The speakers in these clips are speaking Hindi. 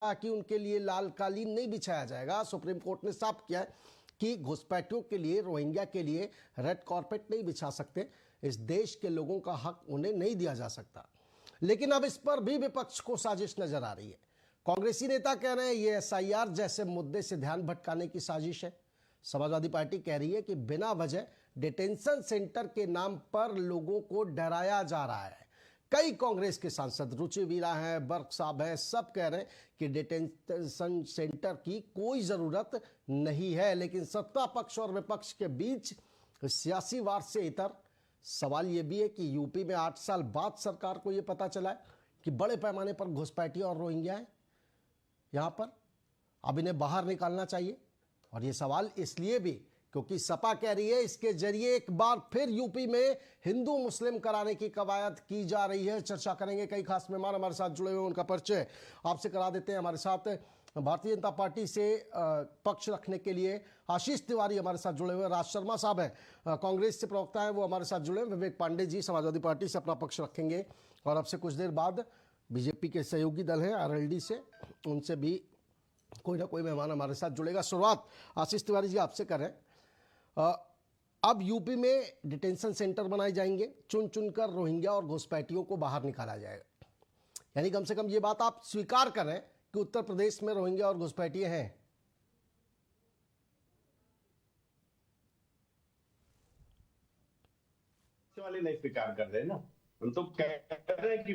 कि उनके लिए लाल कालीन नहीं बिछाया जाएगा। सुप्रीम कोर्ट ने साफ किया है कि घुसपैठियों के लिए, रोहिंग्या के लिए रेड कारपेट नहीं बिछा सकते। इस देश के लोगों का हक उन्हें नहीं दिया जा सकता। लेकिन अब इस पर भी विपक्ष को साजिश नजर आ रही है। कांग्रेसी नेता कह रहे हैं ये एसआईआर जैसे मुद्दे से ध्यान भटकाने की साजिश है। समाजवादी पार्टी कह रही है कि बिना वजह डिटेंशन सेंटर के नाम पर लोगों को डराया जा रहा है। कई कांग्रेस के सांसद, रुचि वीरा हैं, बर्क साहब हैं, सब कह रहे हैं कि डिटेंशन सेंटर की कोई जरूरत नहीं है। लेकिन सत्ता पक्ष और विपक्ष के बीच सियासी वार से इतर सवाल यह भी है कि यूपी में 8 साल बाद सरकार को यह पता चला है कि बड़े पैमाने पर घुसपैठिया और रोहिंग्या है यहां पर, अब इन्हें बाहर निकालना चाहिए। और यह सवाल इसलिए भी क्योंकि सपा कह रही है इसके जरिए एक बार फिर यूपी में हिंदू मुस्लिम कराने की कवायद की जा रही है। चर्चा करेंगे, कई खास मेहमान हमारे साथ जुड़े हुए, उनका परिचय आपसे करा देते हैं। हमारे साथ भारतीय जनता पार्टी से पक्ष रखने के लिए आशीष तिवारी हमारे साथ जुड़े हुए, राज शर्मा साहब हैं, कांग्रेस से प्रवक्ता है, वो हमारे साथ जुड़े, विवेक पांडे जी समाजवादी पार्टी से अपना पक्ष रखेंगे। और अब से कुछ देर बाद बीजेपी के सहयोगी दल हैं आरएलडी से, उनसे भी कोई ना कोई मेहमान हमारे साथ जुड़ेगा। शुरुआत आशीष तिवारी जी आपसे करें। अब यूपी में डिटेंशन सेंटर बनाए जाएंगे, चुन चुनकर रोहिंग्या और घुसपैठियों को बाहर निकाला जाएगा, यानी कम से कम ये बात आप स्वीकार करें कि उत्तर प्रदेश में रोहिंग्या और घुसपैठिए हैं। वाले नहीं स्वीकार कर रहे ना, हम तो कह रहे हैं कि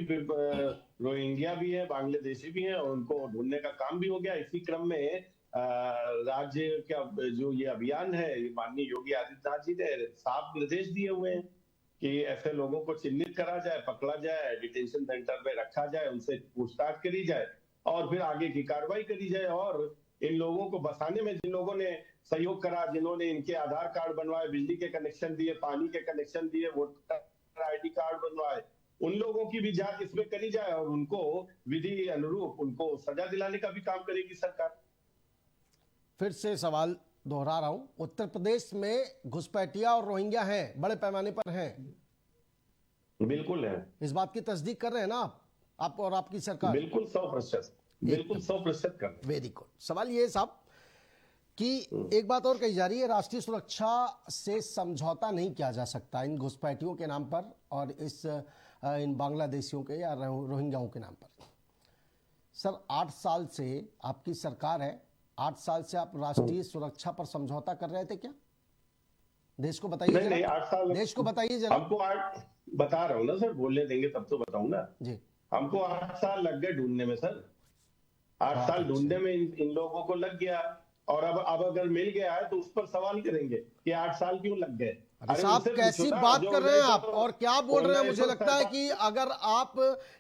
रोहिंग्या भी है, बांग्लादेशी भी है और उनको ढूंढने का काम भी हो गया। इसी क्रम में राज्य का जो ये अभियान है, माननीय योगी आदित्यनाथ जी ने साफ निर्देश दिए हुए हैं कि ऐसे लोगों को चिन्हित करा जाए, पकड़ा जाए, डिटेंशन सेंटर में रखा जाए, उनसे पूछताछ करी जाए और फिर आगे की कार्रवाई करी जाए। और इन लोगों को बसाने में जिन लोगों ने सहयोग करा, जिन्होंने इनके आधार कार्ड बनवाए, बिजली के कनेक्शन दिए, पानी के कनेक्शन दिए, वोटर आईडी कार्ड बनवाए, उन लोगों की भी जांच इसमें करी जाए और उनको विधि अनुरूप उनको सजा दिलाने का भी काम करेगी सरकार। फिर से सवाल दोहरा रहा हूं, उत्तर प्रदेश में घुसपैठिया और रोहिंग्या हैं, बड़े पैमाने पर हैं? बिल्कुल है। इस बात की तस्दीक कर रहे हैं ना आप और आपकी सरकार? बिल्कुल 100%, बिल्कुल 100% कर रहे हैं। Very good. सवाल ये साहब कि एक बात और कही जा रही है, राष्ट्रीय सुरक्षा से समझौता नहीं किया जा सकता इन घुसपैठियों के नाम पर और इन बांग्लादेशियों के या रोहिंग्याओं के नाम पर। सर 8 साल से आपकी सरकार है, 8 साल से आप राष्ट्रीय सुरक्षा पर समझौता कर रहे थे क्या? देश को बताइए। नहीं, 8 साल देश को बताइए जरा। हमको बता रहा हूँ ना सर, बोलने देंगे तब तो बताऊं ना जी। हमको 8 साल लग गए ढूंढने में सर, 8 साल ढूंढने में इन लोगों को लग गया। और अब अगर मिल गया है तो उस पर सवाल करेंगे कि 8 साल क्यों लग गए। अरे साहब कैसी बात कर रहे हैं आप और क्या बोल रहे हैं? मुझे लगता है कि अगर आप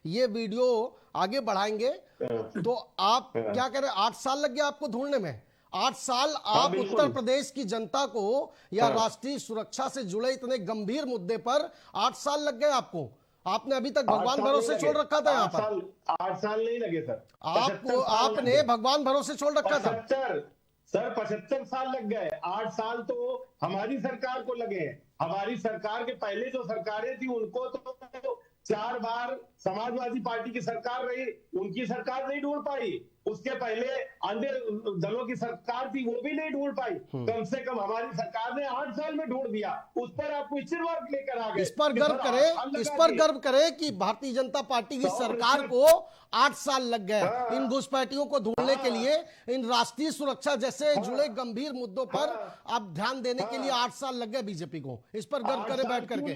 ये वीडियो आगे बढ़ाएंगे तो आप क्या कह रहे हैं, 8 साल लग गया आपको ढूंढने में? 8 साल आप उत्तर प्रदेश की जनता को या राष्ट्रीय सुरक्षा से जुड़े इतने गंभीर मुद्दे पर 8 साल लग गए आपको? आपने अभी तक भगवान भरोसे छोड़ रखा था यहाँ पर। 8 साल नहीं लगे सर, आपने भगवान भरोसे छोड़ रखा था सर। 75 साल लग गए, 8 साल तो हमारी सरकार को लगे हैं। हमारी सरकार के पहले जो सरकारें थी उनको तो 4 बार समाजवादी पार्टी की सरकार रही, उनकी सरकार नहीं ढूंढ पाई। उसके पहले अन्य दलों की सरकार थी, वो भी नहीं ढूंढ पाई। कम से कम हमारी सरकार ने 8 साल में ढूंढ दिया। उस पर आप क्वेश्चन मार्क लेकर आ गए। इस पर गर्व करे कि भारतीय जनता पार्टी की सरकार को 8 साल लग गए इन घुसपैठियों को ढूंढने के लिए। इन राष्ट्रीय सुरक्षा जैसे जुड़े गंभीर मुद्दों पर आप ध्यान देने के लिए 8 साल लग गए बीजेपी को। इस पर गर्व करे बैठ करके।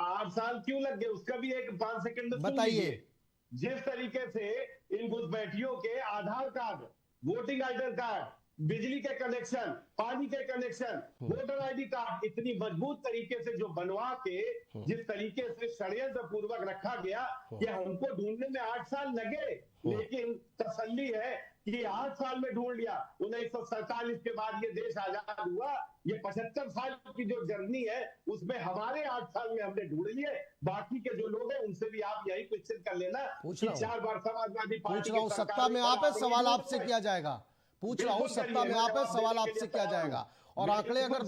8 साल क्यों लग गए उसका भी एक 5 सेकंड बताइए। जिस तरीके से इन घुसपैठियों के आधार कार्ड, वोटिंग आईडी कार्ड, बिजली के कनेक्शन, पानी के कनेक्शन, वोटर आईडी कार्ड इतनी मजबूत तरीके से जो बनवा के जिस तरीके से षड्यंत्र पूर्वक रखा गया कि हमको ढूंढने में 8 साल लगे, लेकिन तसल्ली है कि 8 साल में ढूंढ लिया। 1947 के बाद ये देश आजाद हुआ, ये 75 साल की जो जर्नी है उसमें हमारे 8 साल में हमने ढूंढ लिए। बाकी के जो लोग हैं उनसे भी आप यही क्वेश्चन कर लेना कि 4 बार समाजवादी पार्टी सत्ता में आप है, सवाल आपसे किया जाएगा। पूछ रहा हूं, सत्ता में आप है, सवाल आपसे किया जाएगा। और आंकड़े अगर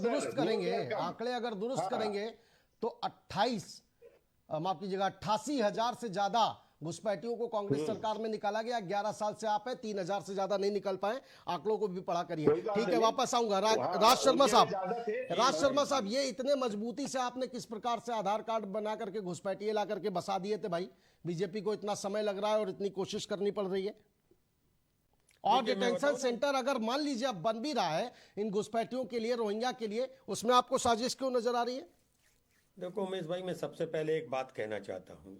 दुरुस्त करेंगे तो 28 माफ कीजिएगा 88,000 से ज्यादा घुसपैठियों को कांग्रेस सरकार में निकाला गया, 11 साल से आप हैं, 3000 से ज्यादा नहीं निकल पाए, आंकड़ों को भी पढ़ा करिए। कोई बात ठीक है, नहीं। वापस आऊंगा। वहाँ राज शर्मा उनके साहब, ज्यादा थे, राज शर्मा साहब, ये इतने मजबूती से आपने किस प्रकार से आधार कार्ड बना करके घुसपैठिए ला करके बसा दिए थे भाई? बीजेपी को इतना समय लग रहा है और इतनी कोशिश करनी पड़ रही है। और डिटेंशन सेंटर अगर मान लीजिए अब बन भी रहा है इन घुसपैठियों के लिए, रोहिंग्या के लिए, उसमें आपको साजिश क्यों नजर आ रही है? देखो उमेश भाई, मैं सबसे पहले एक बात कहना चाहता हूं,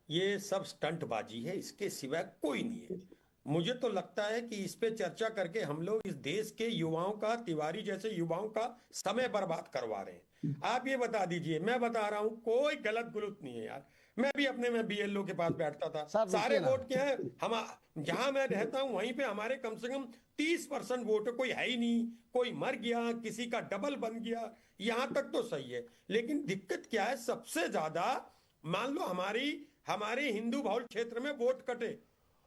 ये सब स्टंटबाजी है, इसके सिवाय कोई नहीं है। मुझे तो लगता है कि इस पे चर्चा करके हम लोग इस देश के युवाओं का, तिवारी जैसे युवाओं का समय बर्बाद करवा रहे हैं। आप ये बता दीजिए, मैं बता रहा हूं, कोई गलत गुलत नहीं है यार। मैं भी अपने में बीएलओ के पास बैठता था, सारे वोट क्या है, हम जहां मैं रहता हूं वहीं पे हमारे कम से कम 30% वोट है। कोई है ही नहीं, कोई मर गया, किसी का डबल बन गया, यहां तक तो सही है। लेकिन दिक्कत क्या है, सबसे ज्यादा मान लो हमारे हिंदू बहुल क्षेत्र में वोट कटे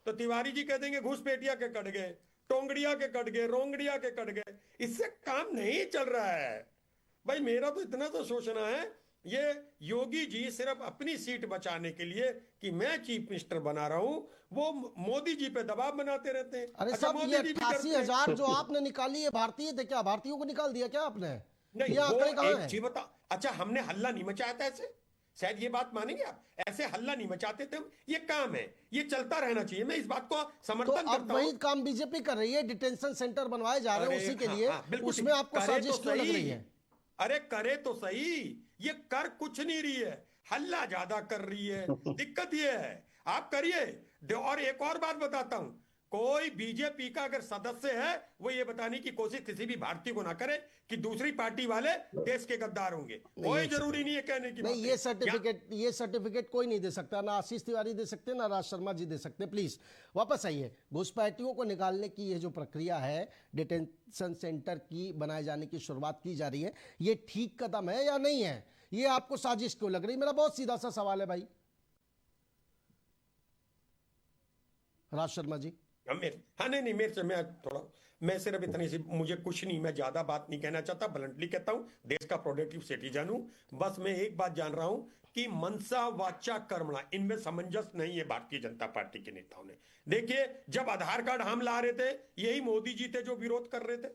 तो तिवारी जी कह देंगे घुसपैठिया के कट गए, टोंगड़िया के कट गए, रोंगड़िया के कट गए। इससे काम नहीं चल रहा है भाई। मेरा तो इतना तो सोचना है, ये योगी जी सिर्फ अपनी सीट बचाने के लिए कि मैं चीफ मिनिस्टर बना रहा हूं, वो मोदी जी पे दबाव बनाते रहते हैं। अरे अच्छा, साहब, ये 88,000 जो आपने निकाली है, भारतीय थे क्या? भारतीयों को निकाल दिया क्या आपने? नहीं, ये आंकड़े कहाँ एक हैं? चीज बता, अच्छा हमने हल्ला नहीं मचाया था ऐसे, शायद ये बात मानेंगे आप, ऐसे हल्ला नहीं मचाते थे हम। ये काम है, ये चलता रहना चाहिए, मैं इस बात को तो समर्थन अब करता वही हूं। काम बीजेपी कर रही है, डिटेंशन सेंटर बनवाए जा रहे हैं उसी के लिए, बिल्कुल उसमें आपको करे साजिश तो क्यों लग सही। रही है? अरे करे तो सही, ये कर कुछ नहीं रही है, हल्ला ज्यादा कर रही है। दिक्कत ये है, आप करिए। और एक और बात बताता हूं, कोई बीजेपी का अगर सदस्य है, वो ये बताने की कोशिश किसी भी भारतीय को ना करे कि दूसरी पार्टी वाले देश के गद्दार होंगे। कोई जरूरी नहीं है कहने की। नहीं, ये सर्टिफिकेट कोई नहीं दे सकता, ना आशीष तिवारी दे सकते, ना राज शर्मा जी दे सकते। प्लीज वापस आइए। घुसपैठियों को निकालने की ये जो प्रक्रिया है, डिटेंशन सेंटर की बनाए जाने की शुरुआत की जा रही है, ये ठीक कदम है या नहीं है? ये आपको साजिश क्यों लग रही? मेरा बहुत सीधा सा सवाल है भाई। राज शर्मा जी। हाँ नहीं, मेरे से मैं सिर्फ इतनी सी, मुझे कुछ नहीं, मैं ज्यादा बात नहीं कहना चाहता, ब्लंटली कहता हूं, देश का प्रोडक्टिव सिटीजन हूं। बस मैं एक बात जान रहा हूं कि मनसा वाचा कर्मणा, इनमें सामंजस्य नहीं है भारतीय जनता पार्टी के नेताओं ने। देखिए, जब आधार कार्ड हम ला रहे थे, यही मोदी जी थे जो विरोध कर रहे थे।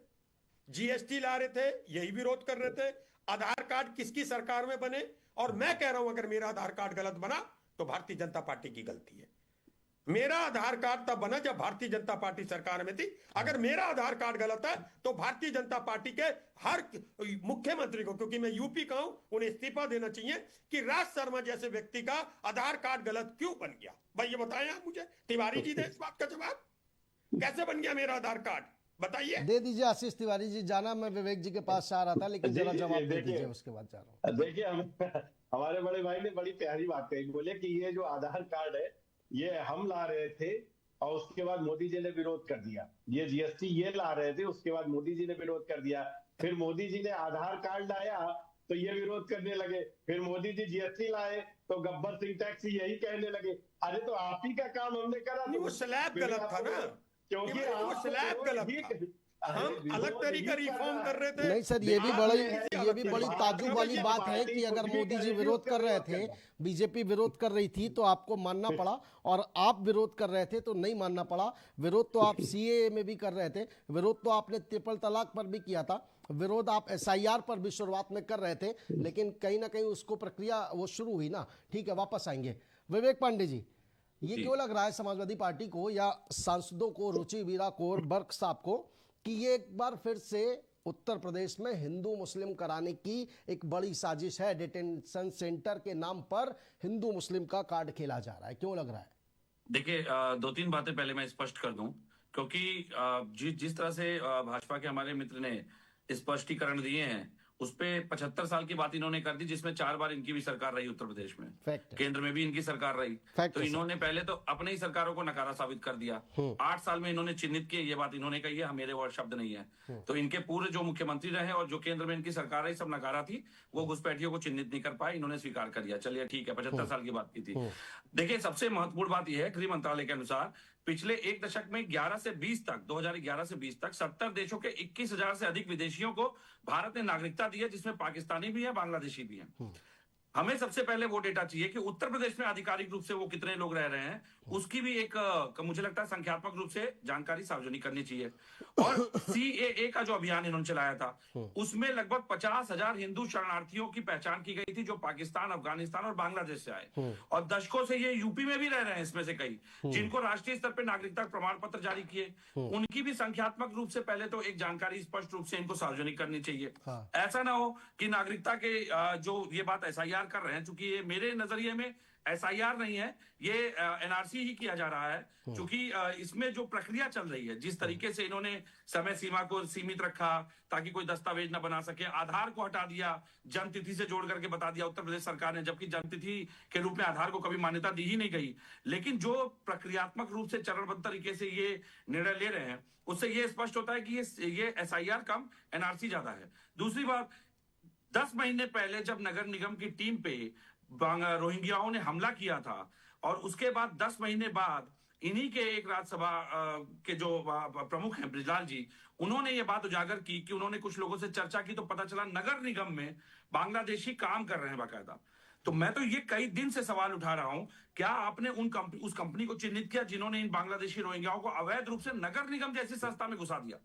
जीएसटी ला रहे थे, यही विरोध कर रहे थे। आधार कार्ड किसकी सरकार में बने? और मैं कह रहा हूं, अगर मेरा आधार कार्ड गलत बना तो भारतीय जनता पार्टी की गलती है। मेरा आधार कार्ड तब बना जब भारतीय जनता पार्टी सरकार में थी। अगर मेरा आधार कार्ड गलत है तो भारतीय जनता पार्टी के हर मुख्यमंत्री को, क्योंकि मैं यूपी का हूं, उन्हें इस्तीफा देना चाहिए कि राज शर्मा जैसे व्यक्ति का आधार कार्ड गलत क्यों बन गया। भाई ये बताएं आप मुझे, तिवारी जी दे इस बात का जवाब, कैसे बन गया मेरा आधार कार्ड, बताइए। दे दीजिए आशीष तिवारी जी। जाना मैं विवेक जी के पास से आ रहा था, लेकिन जरा जवाब दे दीजिए, उसके बाद जा रहा हूँ। देखिए, हमारे बड़े भाई ने बड़ी प्यारी बात कही, बोले कि ये जो आधार कार्ड है ये हम ला रहे थे और उसके बाद मोदी जी ने विरोध कर दिया। ये जीएसटी ये ला रहे थे, उसके बाद मोदी जी ने विरोध कर दिया। फिर मोदी जी ने आधार कार्ड लाया तो ये विरोध करने लगे। फिर मोदी जी जीएसटी लाए तो गब्बर सिंह टैक्स यही कहने लगे। अरे तो आप ही का काम हमने करा। वो स्लैब गलत था ना, क्योंकि वो स्लैब गलत था, हम अलग तरीका रिफॉर्म कर रहे थे। नहीं सर, ये भी बड़ी ताज्जुब वाली बात है कि अगर मोदी जी विरोध कर रहे थे, बीजेपी विरोध कर रही थी तो आपको मानना पड़ा, और आप विरोध कर रहे थे तो नहीं मानना पड़ा। विरोध तो आप सीएए में भी कर रहे थे, विरोध तो आपने ट्रिपल तलाक पर भी किया था, विरोध आप एसआईआर पर भी शुरुआत में कर रहे थे, लेकिन कहीं ना कहीं उसको प्रक्रिया वो शुरू हुई ना। ठीक है, वापस आएंगे। विवेक पांडे जी, ये क्यों लग रहा है समाजवादी पार्टी को या सांसदों को, रुचि वीरा को और बर्क साहब को, कि ये एक बार फिर से उत्तर प्रदेश में हिंदू मुस्लिम कराने की एक बड़ी साजिश है? डिटेंशन सेंटर के नाम पर हिंदू मुस्लिम का कार्ड खेला जा रहा है, क्यों लग रहा है? देखिए, दो तीन बातें पहले मैं स्पष्ट कर दूं, क्योंकि जिस तरह से भाजपा के हमारे मित्र ने स्पष्टीकरण दिए हैं, उस पे 75 साल की बात इन्होंने कर दी, जिसमें 4 बार इनकी भी सरकार रही उत्तर प्रदेश में, केंद्र में भी इनकी सरकार रही। तो इन्होंने पहले तो अपने ही सरकारों को नकारा साबित कर दिया। 8 साल में इन्होंने चिन्हित किए, ये बात इन्होंने कही है, मेरे और शब्द नहीं है। तो इनके पूर्व जो मुख्यमंत्री रहे और जो केंद्र में इनकी सरकार रही, सब नकारा थी, वो घुसपैठियों को चिन्हित नहीं कर पाए, इन्होंने स्वीकार कर दिया। चलिए ठीक है, 75 साल की बात की थी। देखिए, सबसे महत्वपूर्ण बात यह है, गृह मंत्रालय के अनुसार पिछले एक दशक में 11 से 20 तक 2011 से 20 तक 70 देशों के 21,000 से अधिक विदेशियों को भारत ने नागरिकता दी है, जिसमें पाकिस्तानी भी है, बांग्लादेशी भी है। हमें सबसे पहले वो डेटा चाहिए कि उत्तर प्रदेश में आधिकारिक रूप से वो कितने लोग रह रहे हैं, उसकी भी एक मुझे लगता है संख्यात्मक रूप से जानकारी सार्वजनिक करनी चाहिए। और सीएए का जो अभियान इन्होंने चलाया था, उसमें लगभग 50,000 हिंदू शरणार्थियों की पहचान की गई थी जो पाकिस्तान, अफगानिस्तान और बांग्लादेश से आए, और दशकों से ये यूपी में भी रह रहे हैं इसमें से कई, जिनको राष्ट्रीय स्तर पर नागरिकता प्रमाण पत्र जारी किए, उनकी भी संख्यात्मक रूप से पहले तो एक जानकारी स्पष्ट रूप से इनको सार्वजनिक करनी चाहिए। ऐसा ना हो कि नागरिकता के जो ये बात एसआईआर कर रहे हैं, चूंकि ये मेरे नजरिए में एसआईआर नहीं है, ये एनआरसी ही किया जा रहा है, क्योंकि इसमें जो प्रक्रिया चल रही है, जिस तरीके से इन्होंने समय सीमा को सीमित रखा ताकि कोई दस्तावेज ना बना सके, आधार को हटा दिया, जन्म तिथि से जोड़ करके बता दिया उत्तर प्रदेश सरकार ने, जबकि जन्म तिथि के रूप में आधार को कभी मान्यता दी ही नहीं गई। लेकिन जो प्रक्रियात्मक रूप से चरणबद्ध तरीके से ये निर्णय ले रहे हैं, उससे ये स्पष्ट होता है कि ये एसआईआर कम, एनआरसी ज्यादा है। दूसरी बात, 10 महीने पहले जब नगर निगम की टीम पे रोहिंग्याओं ने हमला किया था, और उसके बाद 10 महीने बाद इन्हीं के एक राज्यसभा के जो प्रमुख हैं ब्रिजलाल जी, उन्होंने ये बात उजागर की कि उन्होंने कुछ लोगों से चर्चा की तो पता चला नगर निगम में बांग्लादेशी काम कर रहे हैं बाकायदा। तो मैं तो ये कई दिन से सवाल उठा रहा हूं, क्या आपने उस कंपनी को चिन्हित किया जिन्होंने इन बांग्लादेशी रोहिंग्याओं को अवैध रूप से नगर निगम जैसी संस्था में घुसा दिया?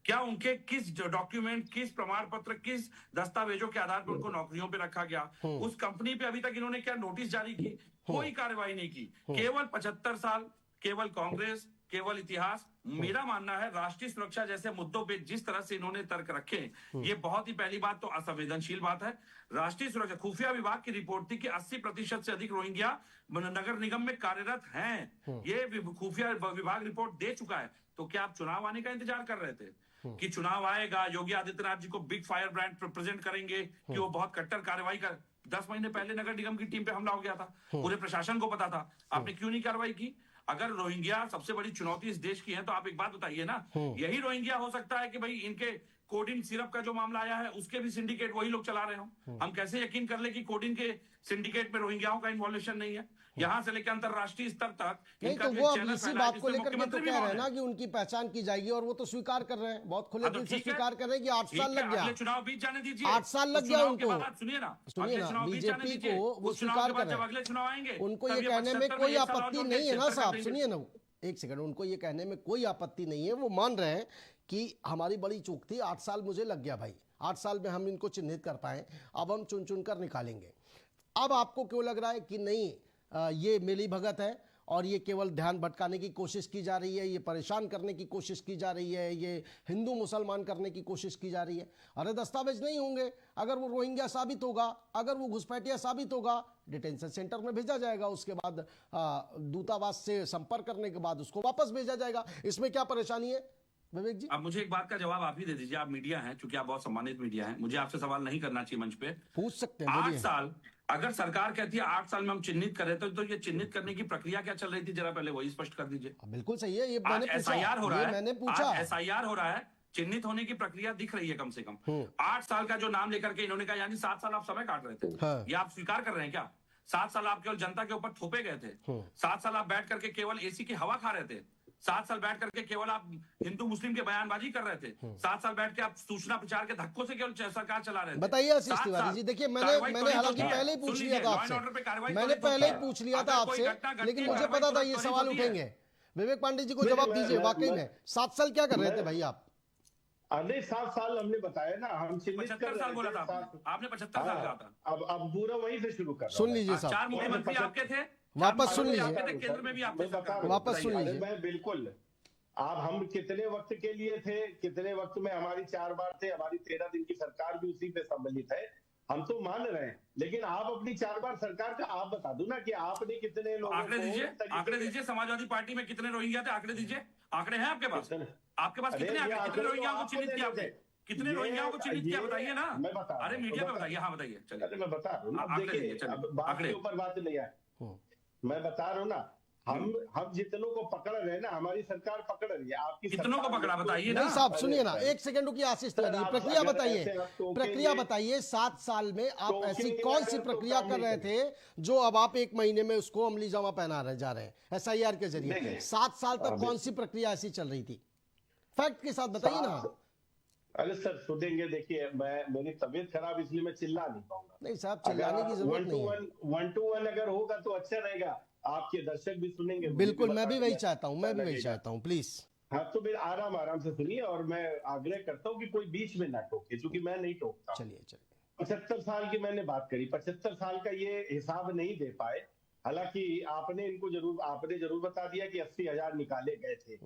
क्या उनके किस डॉक्यूमेंट, किस प्रमाण पत्र, किस दस्तावेजों के आधार पर उनको नौकरियों पे रखा गया? उस कंपनी पे अभी तक इन्होंने क्या नोटिस जारी की? कोई कार्रवाई नहीं की। केवल 75 साल, केवल कांग्रेस, केवल इतिहास। मेरा मानना है राष्ट्रीय सुरक्षा जैसे मुद्दों पे जिस तरह से इन्होंने तर्क रखे, ये बहुत ही पहली बात तो असंवेदनशील बात है। राष्ट्रीय सुरक्षा, खुफिया विभाग की रिपोर्ट थी कि 80% से अधिक रोहिंग्या नगर निगम में कार्यरत हैं। ये खुफिया विभाग रिपोर्ट दे चुका है। तो क्या आप चुनाव आने का इंतजार कर रहे थे कि चुनाव आएगा, योगी आदित्यनाथ जी को बिग फायर ब्रांड प्रेजेंट करेंगे कि वो बहुत कट्टर कार्रवाई कर? 10 महीने पहले नगर निगम की टीम पे हमला हो गया था, पूरे प्रशासन को पता था, आपने क्यों नहीं कार्रवाई की? अगर रोहिंग्या सबसे बड़ी चुनौती इस देश की है, तो आप एक बात बताइए ना, यही रोहिंग्या हो सकता है कि भाई इनके कोडिन सिरप का जो मामला आया है उसके भी सिंडिकेट वही लोग चला रहे हो। हम कैसे यकीन कर ले कि कोडिन के सिंडिकेट में रोहिंग्याओं का इन्वॉल्यूशन नहीं है? यहां से लेकर अंतरराष्ट्रीय स्तर तक नहीं, तो वो अब इसी बात को लेकर के तो कह रहे हैं ना कि उनकी पहचान की जाएगी, और वो तो स्वीकार कर रहे हैं, बहुत खुले दिल से स्वीकार कर रहे हैं कि 8 साल लग गया, चुनाव बीत जाने दीजिए, 8 साल लग गया उनको। सुनिए ना, बीजेपी को वो स्वीकार कर रहे हैं, अगले चुनाव आएंगे, उनको ये कहने में कोई आपत्ति नहीं है ना साहब, सुनिए ना एक सेकंड, उनको ये कहने में कोई आपत्ति नहीं है, वो मान रहे हैं कि हमारी बड़ी चूक थी, 8 साल मुझे लग गया भाई, 8 साल में हम इनको चिन्हित कर पाए, अब हम चुन चुन कर निकालेंगे। अब आपको क्यों लग रहा है कि नहीं ये मिली भगत है और ये केवल ध्यान भटकाने की कोशिश की जा रही है, ये परेशान करने की कोशिश की जा रही है, ये हिंदू मुसलमान करने की कोशिश की जा रही है? अरे दस्तावेज नहीं होंगे, अगर वो रोहिंग्या साबित होगा, अगर वो घुसपैठिया साबित होगा, डिटेंशन सेंटर में भेजा जाएगा, उसके बाद दूतावास से संपर्क करने के बाद उसको वापस भेजा जाएगा। इसमें क्या परेशानी है विवेक जी? अब मुझे एक बात का जवाब आप ही दे दीजिए, आप मीडिया हैं, क्योंकि आप बहुत सम्मानित मीडिया हैं, मुझे आपसे सवाल नहीं करना चाहिए मंच पे, पूछ सकते हैं। 8 साल, अगर सरकार कहती है 8 साल में हम चिन्हित कर रहे थे, तो ये चिन्हित करने की प्रक्रिया क्या चल रही थी, जरा पहले वही स्पष्ट कर दीजिए। बिल्कुल सही है, ये मैंने पूछा, एसआईआर हो रहा है, मैंने पूछा, एसआईआर हो रहा है, चिन्हित होने की प्रक्रिया दिख रही है कम से कम। 8 साल का जो नाम लेकर के इन्होंने कहा, यानी 7 साल आप समय काट रहे थे। हाँ। ये आप स्वीकार कर रहे हैं क्या? 7 साल आप केवल जनता के ऊपर थोपे गए थे, 7 साल आप बैठ करके केवल एसी की हवा खा रहे थे, 7 साल बैठ करके केवल आप हिंदू मुस्लिम के बयानबाजी कर रहे थे, 7 साल बैठ के आप सूचना प्रचार के धक्कों से केवल सरकार चला रहे थे। बताइए आशीष तिवारी जी, देखिए मैंने हालांकि पहले ही पूछ लिया था आपसे, मैंने पहले ही पूछ लिया था आपसे, लेकिन मुझे पता था ये सवाल उठेंगे। विवेक पांडे जी को जवाब दीजिए, वाकई में 7 साल क्या कर रहे थे भाई आप? अरे 7 साल हमने बताया ना, हम 75 साल बोला था आपने, 75 साल कहा था। अब पूरा वहीं से शुरू कर, सुन लीजिए साहब, 4 मुख्यमंत्री आपके थे, वापस सुन लीजिए, केंद्र में भी आप वापस सुन लीजिए। मैं बिल्कुल, आप हम कितने वक्त के लिए थे, कितने वक्त में हमारी 4 बार थे, हमारी 13 दिन की सरकार भी उसी पे सम्मिलित है, हम तो मान रहे हैं, लेकिन आप अपनी 4 बार सरकार का आप बता दो ना कि आपने कितने लोगों आंकड़े दीजिए, समाजवादी पार्टी में कितने रोहिंग्या थे, आंकड़े दीजिए, आंकड़े हैं आपके पास? आपके पास कितने आंकड़े, कितने रोहिंग्या को चिन्हित किया आपने, कितने रोहिंग्या को चिन्हित किया, बताइए ना। मैं बता, अरे मीडिया में बताइए, हाँ बताइए, चलिए मैं बता रहा हूँ, बात के ऊपर बात नहीं है, मैं बता रहा हूँ ना, हम जितनों को पकड़ रहे हैं ना, हमारी सरकार पकड़ रही है, आपकी कितनों को पकड़ा बताइए ना। नहीं साहब सुनिए ना, एक सेकंड रुकिए आशीष तिवारी, प्रक्रिया बताइए, प्रक्रिया बताइए, 7 साल में आप ऐसी कौन सी प्रक्रिया कर रहे थे जो अब आप 1 महीने में उसको अमली जामा पहना रहे जा रहे हैं एसआईआर के जरिए? 7 साल तक कौन सी प्रक्रिया ऐसी चल रही थी? फैक्ट के साथ बताइए ना। अरे सर सुनेंगे, देखिए मेरी तबीयत खराब इसलिए मैं चिल्ला नहीं पाऊंगा। नहीं साहब, चिल्लाने की जरूरत नहीं है। वन टू वन अगर होगा तो अच्छा रहेगा, आपके दर्शक भी सुनेंगे। बिल्कुल, मैं भी वही चाहता हूँ, मैं भी वही चाहता हूँ, प्लीज। हाँ तो फिर आराम से सुनिए, और मैं आग्रह करता हूँ कि कोई बीच में ना टोके, क्योंकि मैं नहीं टोकता। चलिए 75 साल की मैंने बात करी, 75 साल का ये हिसाब नहीं दे पाए। हालांकि आपने जरूर बता दिया कि 80,000 निकाले गए थे,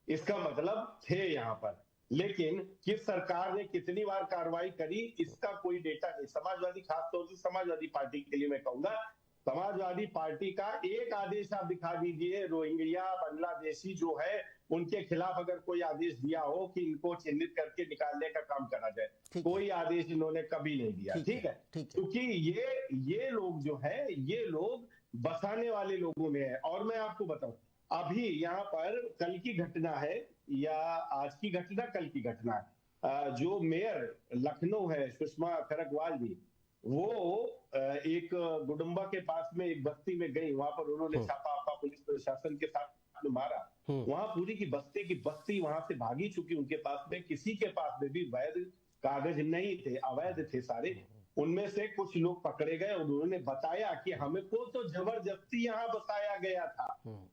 इसका मतलब थे यहाँ पर, लेकिन किस सरकार ने कितनी बार कार्रवाई करी इसका कोई डेटा नहीं। समाजवादी, खासतौर से समाजवादी पार्टी के लिए मैं कहूंगा, समाजवादी पार्टी का एक आदेश आप दिखा दीजिए, रोहिंग्या बांग्लादेशी जो है उनके खिलाफ अगर कोई आदेश दिया हो कि इनको चिन्हित करके निकालने का काम करा जाए, कोई आदेश इन्होंने कभी नहीं दिया। ठीक है, क्योंकि ये लोग जो है, ये लोग बसाने वाले लोगों में है। और मैं आपको बताऊं, अभी यहाँ पर कल की घटना है, या आज की घटना, कल की घटना है, जो मेयर लखनऊ है सुषमा खरगवाल जी, वो एक गुडुम्बा के पास में एक बस्ती में गई, वहां पर उन्होंने छापा पुलिस प्रशासन के साथ में मारा। वहां पूरी की बस्ती वहां से भागी चुकी, उनके पास में किसी के पास में भी वैध कागज नहीं थे, अवैध थे सारे। उनमें से कुछ लोग पकड़े गए, उन्होंने बताया कि हमको तो जबरदस्ती यहाँ बसाया गया था।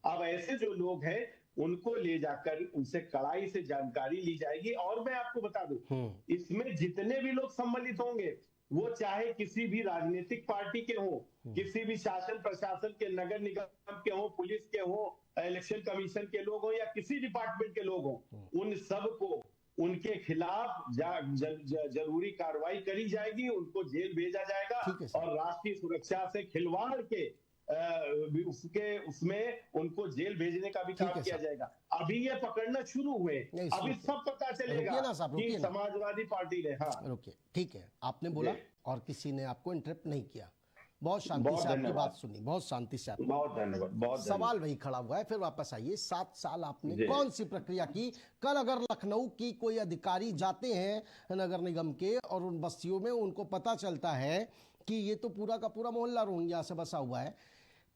अब ऐसे जो लोग हैं उनको ले जाकर उनसे कड़ाई से जानकारी ली जाएगी। और मैं आपको बता दूं, इसमें जितने भी लोग सम्मिलित होंगे, वो चाहे किसी भी राजनीतिक पार्टी के हो, किसी भी शासन प्रशासन के, नगर निगम के हो, पुलिस के हो, इलेक्शन कमीशन के लोग हो, या किसी डिपार्टमेंट के लोग हो, उन सबको उनके खिलाफ जरूरी कार्रवाई करी जाएगी, उनको जेल भेजा जाएगा, और राष्ट्रीय सुरक्षा से खिलवाड़ के उसमें उनको जेल भेजने का भी काम किया जाएगा। अभी ये पकड़ना शुरू हुए, अभी सब पता चलेगा कि समाजवादी पार्टी ने। हाँ रुकिए, ठीक है, आपने बोला और किसी ने आपको इंटरप्ट नहीं किया, बहुत शांति से आपकी बात सुनी, बहुत शांति से आपने, बहुत धन्यवाद। सवाल वही खड़ा हुआ है, फिर वापस आइए। 7 साल आपने कौन सी प्रक्रिया की? कल अगर लखनऊ की कोई अधिकारी जाते हैं नगर निगम के और उन बस्तियों में, उनको पता चलता है कि ये तो पूरा का पूरा मोहल्ला रोहिंग्या से बसा हुआ है,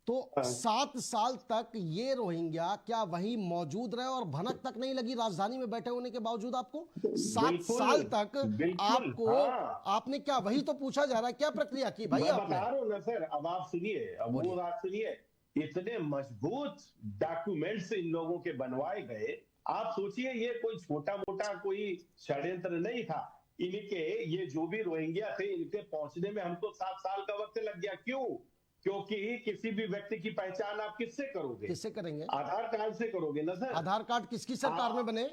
तो 7 साल तक ये रोहिंग्या क्या वहीं मौजूद रहे और भनक तक नहीं लगी राजधानी में बैठे होने के बावजूद? आपको 7 साल तक आपको आपने क्या, वही तो पूछा जा रहा है, क्या प्रक्रिया की भाई आपने? बता रहा हूं ना सर, अब आप सुनिए, अब वो बात सुनिए। इतने मजबूत डॉक्यूमेंट्स इन लोगों के बनवाए गए, आप सोचिए, ये कोई छोटा मोटा कोई षड्यंत्र नहीं था। इनके, ये जो भी रोहिंग्या थे, इनके पहुंचने में हमको 7 साल का वक्त लग गया। क्यों? क्योंकि किसी भी व्यक्ति की पहचान आप किससे करोगे? किससे करेंगे? आधार कार्ड से करोगे ना सर। आधार कार्ड किसकी सरकार में बने?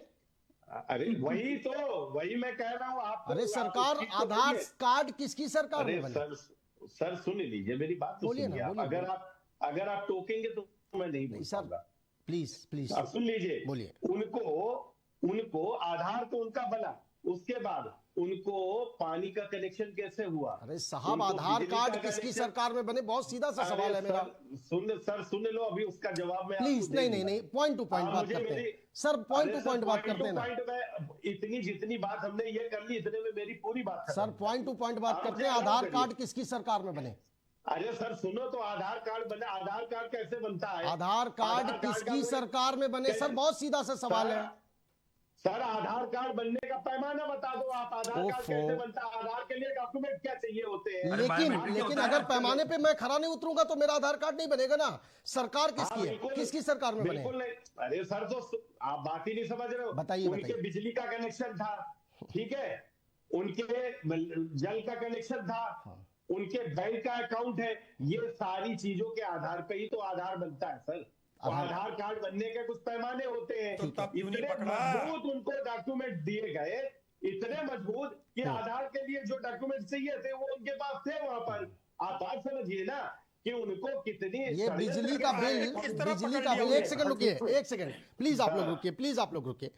अरे वही मैं कह रहा हूँ आप। अरे सरकार, आधार कार्ड किसकी सरकार में बने? सर सुन लीजिए मेरी बात तो सुनिए। अगर आप टोकेंगे तो मैं नहीं बोल पाऊंगा। प्लीज आप सुन लीजिए, बोलिए। उनको आधार तो उनका बना, उसके बाद उनको पानी का कनेक्शन कैसे हुआ? अरे साहब, आधार कार्ड किसकी सरकार में बने? बहुत सीधा सा सवाल है मेरा। सुन लो, अभी उसका जवाब मैं प्लीज। नहीं, पॉइंट टू पॉइंट बात करते हैं सर, पॉइंट टू पॉइंट बात करते हैं ना। इतनी जितनी बात हमने ये कर ली, इतने में मेरी पूरी बात सर, पॉइंट टू पॉइंट बात करते हैं। आधार कार्ड किसकी सरकार में बने? अरे सर सुनो तो, आधार कार्ड बने, आधार कार्ड कैसे बनता है? आधार कार्ड किसकी सरकार में बने? सर बहुत सीधा सा सवाल है सर। आधार कार्ड बनने का पैमाना बता दो आप, आधार कार्ड कैसे बनता है? आधार के लिए डॉक्यूमेंट क्या चाहिए होते हैं? लेकिन अगर पैमाने पे मैं खरा नहीं उतरूंगा तो मेरा आधार कार्ड नहीं बनेगा ना। सरकार किसकी है? किसकी सरकार में बने? बिल्कुल नहीं। अरे सर तो आप बात ही नहीं समझ रहे हो। बताइए। उनके बिजली का कनेक्शन था, ठीक है, उनके जल का कनेक्शन था, उनके बैंक का अकाउंट है, ये सारी चीजों के आधार पे ही तो आधार बनता है सर। आधार कार्ड बनने के कुछ पैमाने होते हैं। इतने मजबूत उनको डॉक्यूमेंट दिए गए, इतने मजबूत कि आधार के लिए जो डॉक्यूमेंट चाहिए थे वो उनके पास थे वहां पर। आप बात समझिए ना कि उनको कितनी, ये बिजली का बिल, एक सेकंड रुकिए, एक सेकंड प्लीज, आप लोग रुकिए।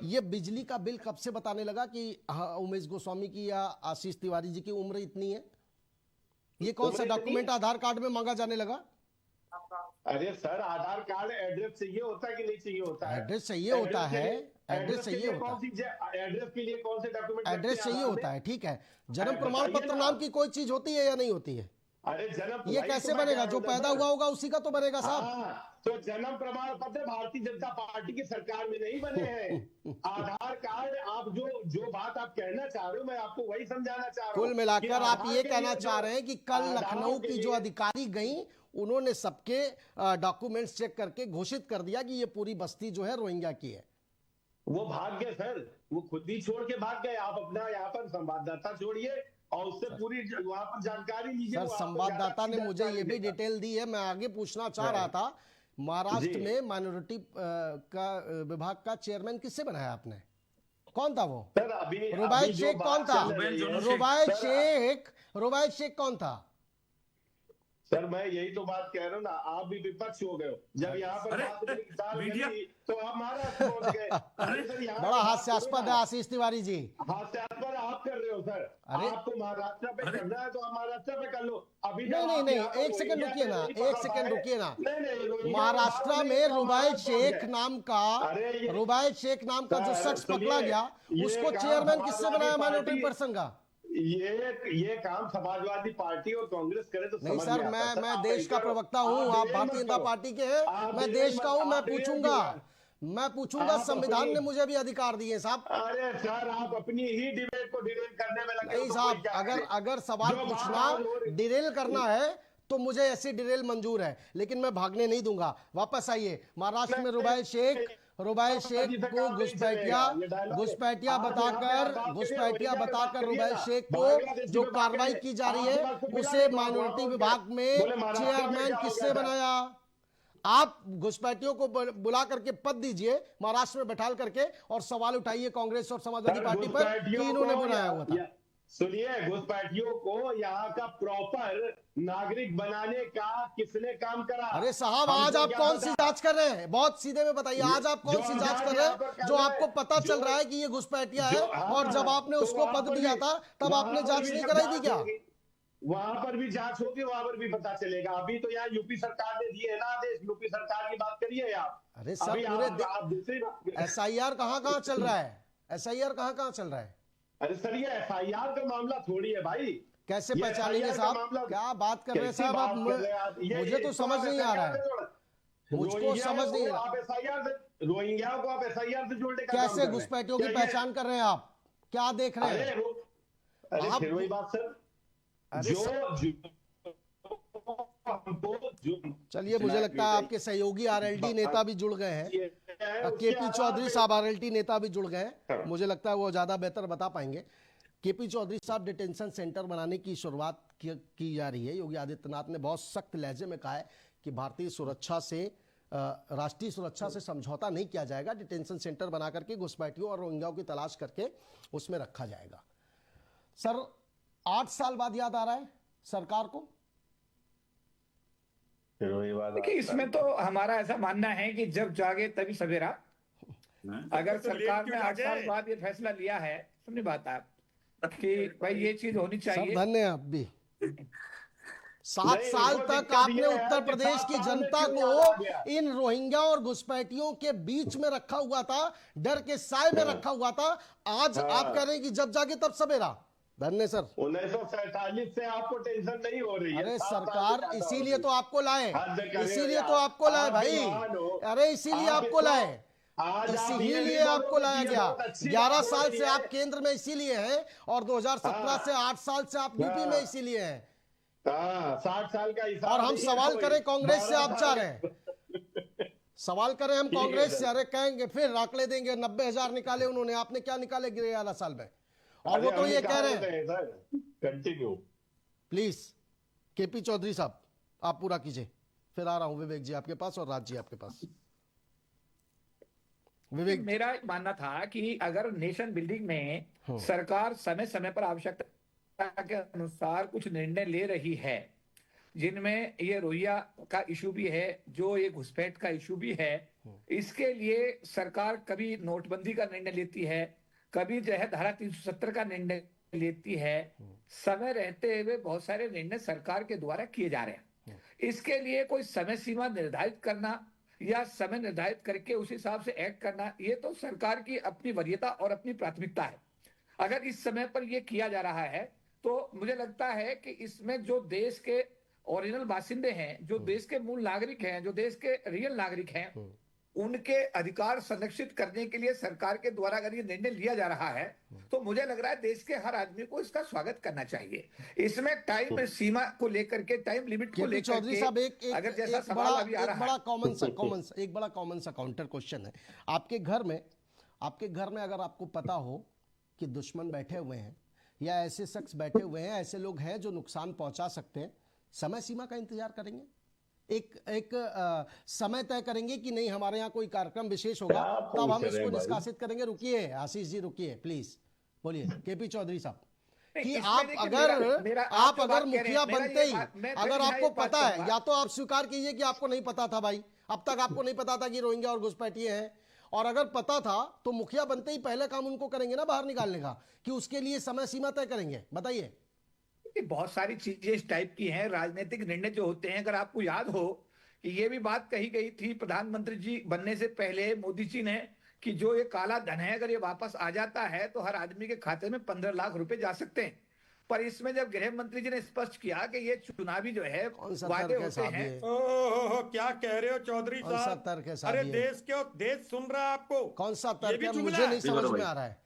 ये बिजली का बिल कब से बताने लगा कि उमेश गोस्वामी की या आशीष तिवारी जी की उम्र इतनी है? ये कौन सा डॉक्यूमेंट आधार कार्ड में मांगा जाने लगा? अरे सर, आधार कार्ड एड्रेस चाहिए होता है कि नहीं चाहिए होता है? एड्रेस चाहिए होता है, एड्रेस चाहिए होता है। एड्रेस के लिए कौन से डॉक्यूमेंट? एड्रेस चाहिए होता है, ठीक है। जन्म प्रमाण पत्र नाम की कोई चीज होती है या नहीं होती है? अरे जन्म, ये कैसे बनेगा? जो पैदा हुआ होगा उसी का तो बनेगा साहब। तो जन्म प्रमाण पत्र भारतीय जनता पार्टी की सरकार में नहीं बने हैं। आधार कार्ड, आप जो बात आप कह आपको वही समझाना चाह रहा हूं कुल कि मिलाकर आप आधार ये के कहना लिए चाह रहे हैं कि कल आधार लखनऊ के की लिए- जो अधिकारी गई उन्होंने सबके डॉक्यूमेंट्स चेक करके घोषित कर दिया कि ये पूरी बस्ती जो है रोहिंग्या की है। वो भाग गए सर, वो खुद ही छोड़ के भाग गए। आप अपना यहाँ पर संवाददाता छोड़िए और उससे पूरी वहां पर जानकारी लीजिए। सर, वो आपको संवाददाता ज्यादा ने मुझे ये भी देगा। डिटेल दी है। मैं आगे पूछना चाह रहा था, महाराष्ट्र जी। में माइनॉरिटी का विभाग का चेयरमैन किससे बनाया आपने? कौन था वो? सर अभी रुबाइद जो शेख बात कौन था? चल रही है- रुबाइद शेख कौन था? सर मैं यही तो बात कह रहा हूँ ना, आप भी विपक्ष हो गए हो। जब यहाँ पर अरे, बात हुई साल मीडिया- गई, तो आप महाराष्ट्र पहुंच गए। अरे सर, यहाँ बड़ा पर बात हास्यास्पद करो है ना। आशीष तिवारी जी। हास्यास्पद आप कर रहे हो सर। अरे- आपको महाराष्ट्र पे अरे- करना है तो आप महाराष्ट्र पे कर लो। अभी जब नहीं नहीं आप नहीं, यहाँ पर एक सेकंड रोहिंग्या रुकिए पे ना, नहीं एक पकड़ सेकंड पाए- रुकिए ना। नहीं, नहीं, रोहिंग्या महाराष्ट्र बात में नहीं, तो रुबाइद महाराष्ट्र पहुंच शेख गए। नाम का अरे ये- रुबाइद शेख नाम का जो सर, शख्स सुनिए, पकड़ा गया, ये उसको काम चेयरमैन किससे समाजवादी बनाया माइनॉरिटी पार्टी- पर्सन का? ये काम समाजवादी पार्टी और कांग्रेस करे तो नहीं समझ सर, में आता है। सर, मैं आप देश का ऐसा करो, प्रवक्ता हूँ, आप देर भारतीय मत जनता करो। पार्टी के हैं, आप मैं देर देश मत- का हूँ, मैं आप देर पूछूंगा, क्यों? मैं पूछूंगा। आप संविधान अपनी- ने मुझे भी अधिकार दिए साहब। अरे सर, आप अपनी ही डिबेट को डिरेल करने में लगे हो नहीं तो साहब, कोई क्या अगर करे? अगर सवाल जो पूछना बात हो रही- डिरेल करना है तो मुझे ऐसी डिरेल मंजूर है, लेकिन मैं भागने नहीं दूंगा। वापस आइए, महाराष्ट्र में रुबाइद शेख को घुसपैठिया बताकर रुबाइद शेख को जो कार्रवाई की जा रही है उसे माइनॉरिटी विभाग में चेयरमैन किससे बनाया? आप घुसपैठियों को बुला करके पद दीजिए महाराष्ट्र में बैठाल करके, और सवाल उठाइए कांग्रेस और समाजवादी पार्टी पर कि इन्होंने बनाया हुआ था। सुनिए, घुसपैठियों को यहाँ का प्रॉपर नागरिक बनाने का किसने काम करा? अरे साहब, आज आप कौन सी जांच कर रहे हैं? बहुत सीधे में बताइए, आज आप कौन सी जांच कर रहे हैं जो आपको पता चल रहा है कि ये घुसपैठिया है? और जब आपने उसको पद दिया था तब आपने जांच नहीं कराई थी क्या? वहां पर भी जांच होगी, वहां पर भी पता चलेगा। अभी तो यहाँ यूपी सरकार ने दिए ना आदेश, यूपी सरकार की बात करिए आप। अरे सर, अभी पूरे आप दूसरी बात SIR कहाँ चल रहा है? SIR कहाँ चल रहा है? अरे सर, ये FIR का मामला थोड़ी है भाई। कैसे ये पहचानेंगे FIR का साहब? मामला- क्या बात कर रहे हैं कैसी साहब आप? बात कर रहे हैं आप? मुझे तो समझ नहीं आ रहा है, मुझको समझ नहीं आ रहा। आप SIR से रोहिंग्या को आप SIR से जोड़ने का काम कैसे कर रहे हैं। घुसपैठियों की क्या ये- पहचान कर रहे हैं आप? क्या देख रहे हैं? अरे आप- फिर वही बात सर, अरे चलिए, मुझे लगता है आपके सहयोगी RLD नेता भी जुड़ गए हैं। केपी चौधरी साहब RLD नेता भी जुड़ गए हैं, मुझे लगता है वो ज्यादा बेहतर बता पाएंगे। केपी चौधरी साहब, डिटेंशन सेंटर बनाने की शुरुआत की जा रही है। योगी आदित्यनाथ ने बहुत सख्त लहजे में कहा है कि भारतीय सुरक्षा से, राष्ट्रीय सुरक्षा से समझौता नहीं किया जाएगा। डिटेंशन सेंटर बना करके घुसपैठियों और रोहिंग्याओं की तलाश करके उसमें रखा जाएगा। सर, 8 साल बाद याद आ रहा है सरकार को? देखिए, इसमें तो हमारा ऐसा मानना है कि जब जागे तभी सवेरा। अगर सरकार ने 8 साल बाद ये फैसला लिया है, सुनिए बात आप, कि भाई ये चीज होनी सर, चाहिए। धन्य है आप भी। 7 साल तक आपने उत्तर प्रदेश की जनता को इन रोहिंग्या और घुसपैठियों के बीच में रखा हुआ था, डर के साए में रखा हुआ था। आज आप कह रहे हैं कि जब जागे तब सवेरा। धन्य सर। 1947 से आपको टेंशन नहीं हो रही है? अरे 7 साल सरकार से इसीलिए तो आपको लाए, हद करिए इसीलिए यार। तो आपको लाए आप भाई। भी महान हो। अरे इसीलिए आप आपको इसको- लाए, आज आप ये इसीलिए नहीं आपको बोलोगे लाया कि ये गया। बहुत अच्छी 11 बात हो साल रही से है। आप केंद्र में इसीलिए हैं, और 2017 से 8 साल से आप यूपी में इसीलिए हैं। 60 साल का हिसाब और हम नहीं है सवाल कोई। करें कांग्रेस से, 12 आप चाह रहे हैं सवाल करें हम ठीक है कांग्रेस से? सर। अरे कहेंगे फिर आंकड़े देंगे, 90,000 निकाले उन्होंने, आपने क्या निकाले 11 साल में? और वो तो ये कह रहे हैं। कंटिन्यू प्लीज केपी चौधरी साहब, आप पूरा कीजिए, फिर आ रहा हूं विवेक जी आपके पास और राज जी आपके पास। विवेक, मेरा मानना था कि अगर नेशन बिल्डिंग में सरकार समय समय पर आवश्यकता के अनुसार कुछ निर्णय ले रही है, जिनमें ये रोहिंग्या का इशू भी है, जो ये घुसपैठ का इशू भी है, इसके लिए सरकार कभी नोटबंदी का निर्णय लेती है, कभी जो है धारा 370 का निर्णय लेती है। समय रहते हुए बहुत सारे निर्णय सरकार के द्वारा किए जा रहे हैं। इसके लिए कोई समय सीमा निर्धारित करना या समय निर्धारित करके उस हिसाब से एक्ट करना, ये तो सरकार की अपनी वरीयता और अपनी प्राथमिकता है। अगर इस समय पर यह किया जा रहा है तो मुझे लगता है कि इसमें जो देश के ओरिजिनल बासिंदे हैं, जो देश के मूल नागरिक हैं, जो देश के रियल नागरिक हैं, उनके अधिकार संरक्षित करने के लिए सरकार के द्वारा अगर ये निर्णय लिया जा रहा है तो मुझे लग रहा है देश के हर आदमी को इसका स्वागत करना चाहिए। इसमें टाइम सीमा को लेकर के, टाइम लिमिट को लेकर चौधरी के साहब अगर जैसा सवाल अभी आ रहा है, एक बड़ा कॉमन सा काउंटर क्वेश्चन है। आपके घर में अगर आपको पता हो कि दुश्मन बैठे हुए हैं या ऐसे शख्स बैठे हुए हैं, ऐसे लोग हैं जो नुकसान पहुंचा सकते हैं, समय सीमा का इंतजार करेंगे? एक समय तय करेंगे कि नहीं हमारे यहाँ कोई कार्यक्रम विशेष होगा तब हम इसको निष्कासित करेंगे? रुकिए आशीष जी, रुकिए प्लीज, बोलिए केपी चौधरी साहब कि आप अगर मुखिया बनते ही अगर आपको पता है, या तो आप स्वीकार कीजिए कि आपको नहीं पता था भाई, अब तक आपको नहीं पता था कि रोहिंग्या और घुसपैठिए हैं, और अगर पता था तो मुखिया बनते ही पहले काम उनको करेंगे ना बाहर निकालने का, कि उसके लिए समय सीमा तय करेंगे? बताइए। बहुत सारी चीजें इस टाइप की हैं, राजनीतिक निर्णय जो होते हैं। अगर आपको याद हो कि ये भी बात कही गई थी प्रधानमंत्री जी बनने से पहले मोदी जी ने, कि जो ये काला धन है अगर ये वापस आ जाता है तो हर आदमी के खाते में 15 लाख रुपए जा सकते हैं। पर इसमें जब गृह मंत्री जी ने स्पष्ट किया कि ये चुनावी जो है वादे होते हैं। क्या कह रहे हो चौधरी साहब? अरे देश सुन रहा है आपको। कौन सा तर्क है? मुझे नहीं समझ में आ रहा है।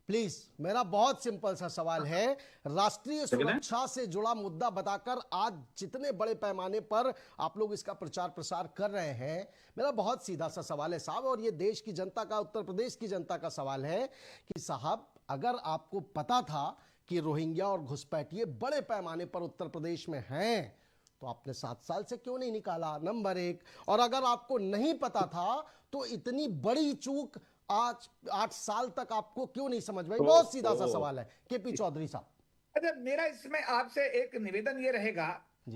प्लीज, मेरा बहुत सिंपल सा सवाल है, राष्ट्रीय सुरक्षा से जुड़ा मुद्दा बताकर आज जितने बड़े पैमाने पर आप लोग इसका प्रचार प्रसार कर रहे हैं, मेरा बहुत सीधा सा सवाल है साहब, और ये देश की जनता का, उत्तर प्रदेश की जनता का सवाल है कि साहब अगर आपको पता था कि रोहिंग्या और घुसपैठिए बड़े पैमाने पर उत्तर प्रदेश में हैं, तो आपने 7 साल से क्यों नहीं निकाला? नंबर 1। और अगर आपको नहीं पता था तो इतनी बड़ी चूक आज 8 साल तक आपको क्यों नहीं समझ में? बहुत सीधा सा सवाल है केपी चौधरी साहब। अच्छा, मेरा इसमें आपसे एक निवेदन ये रहेगा,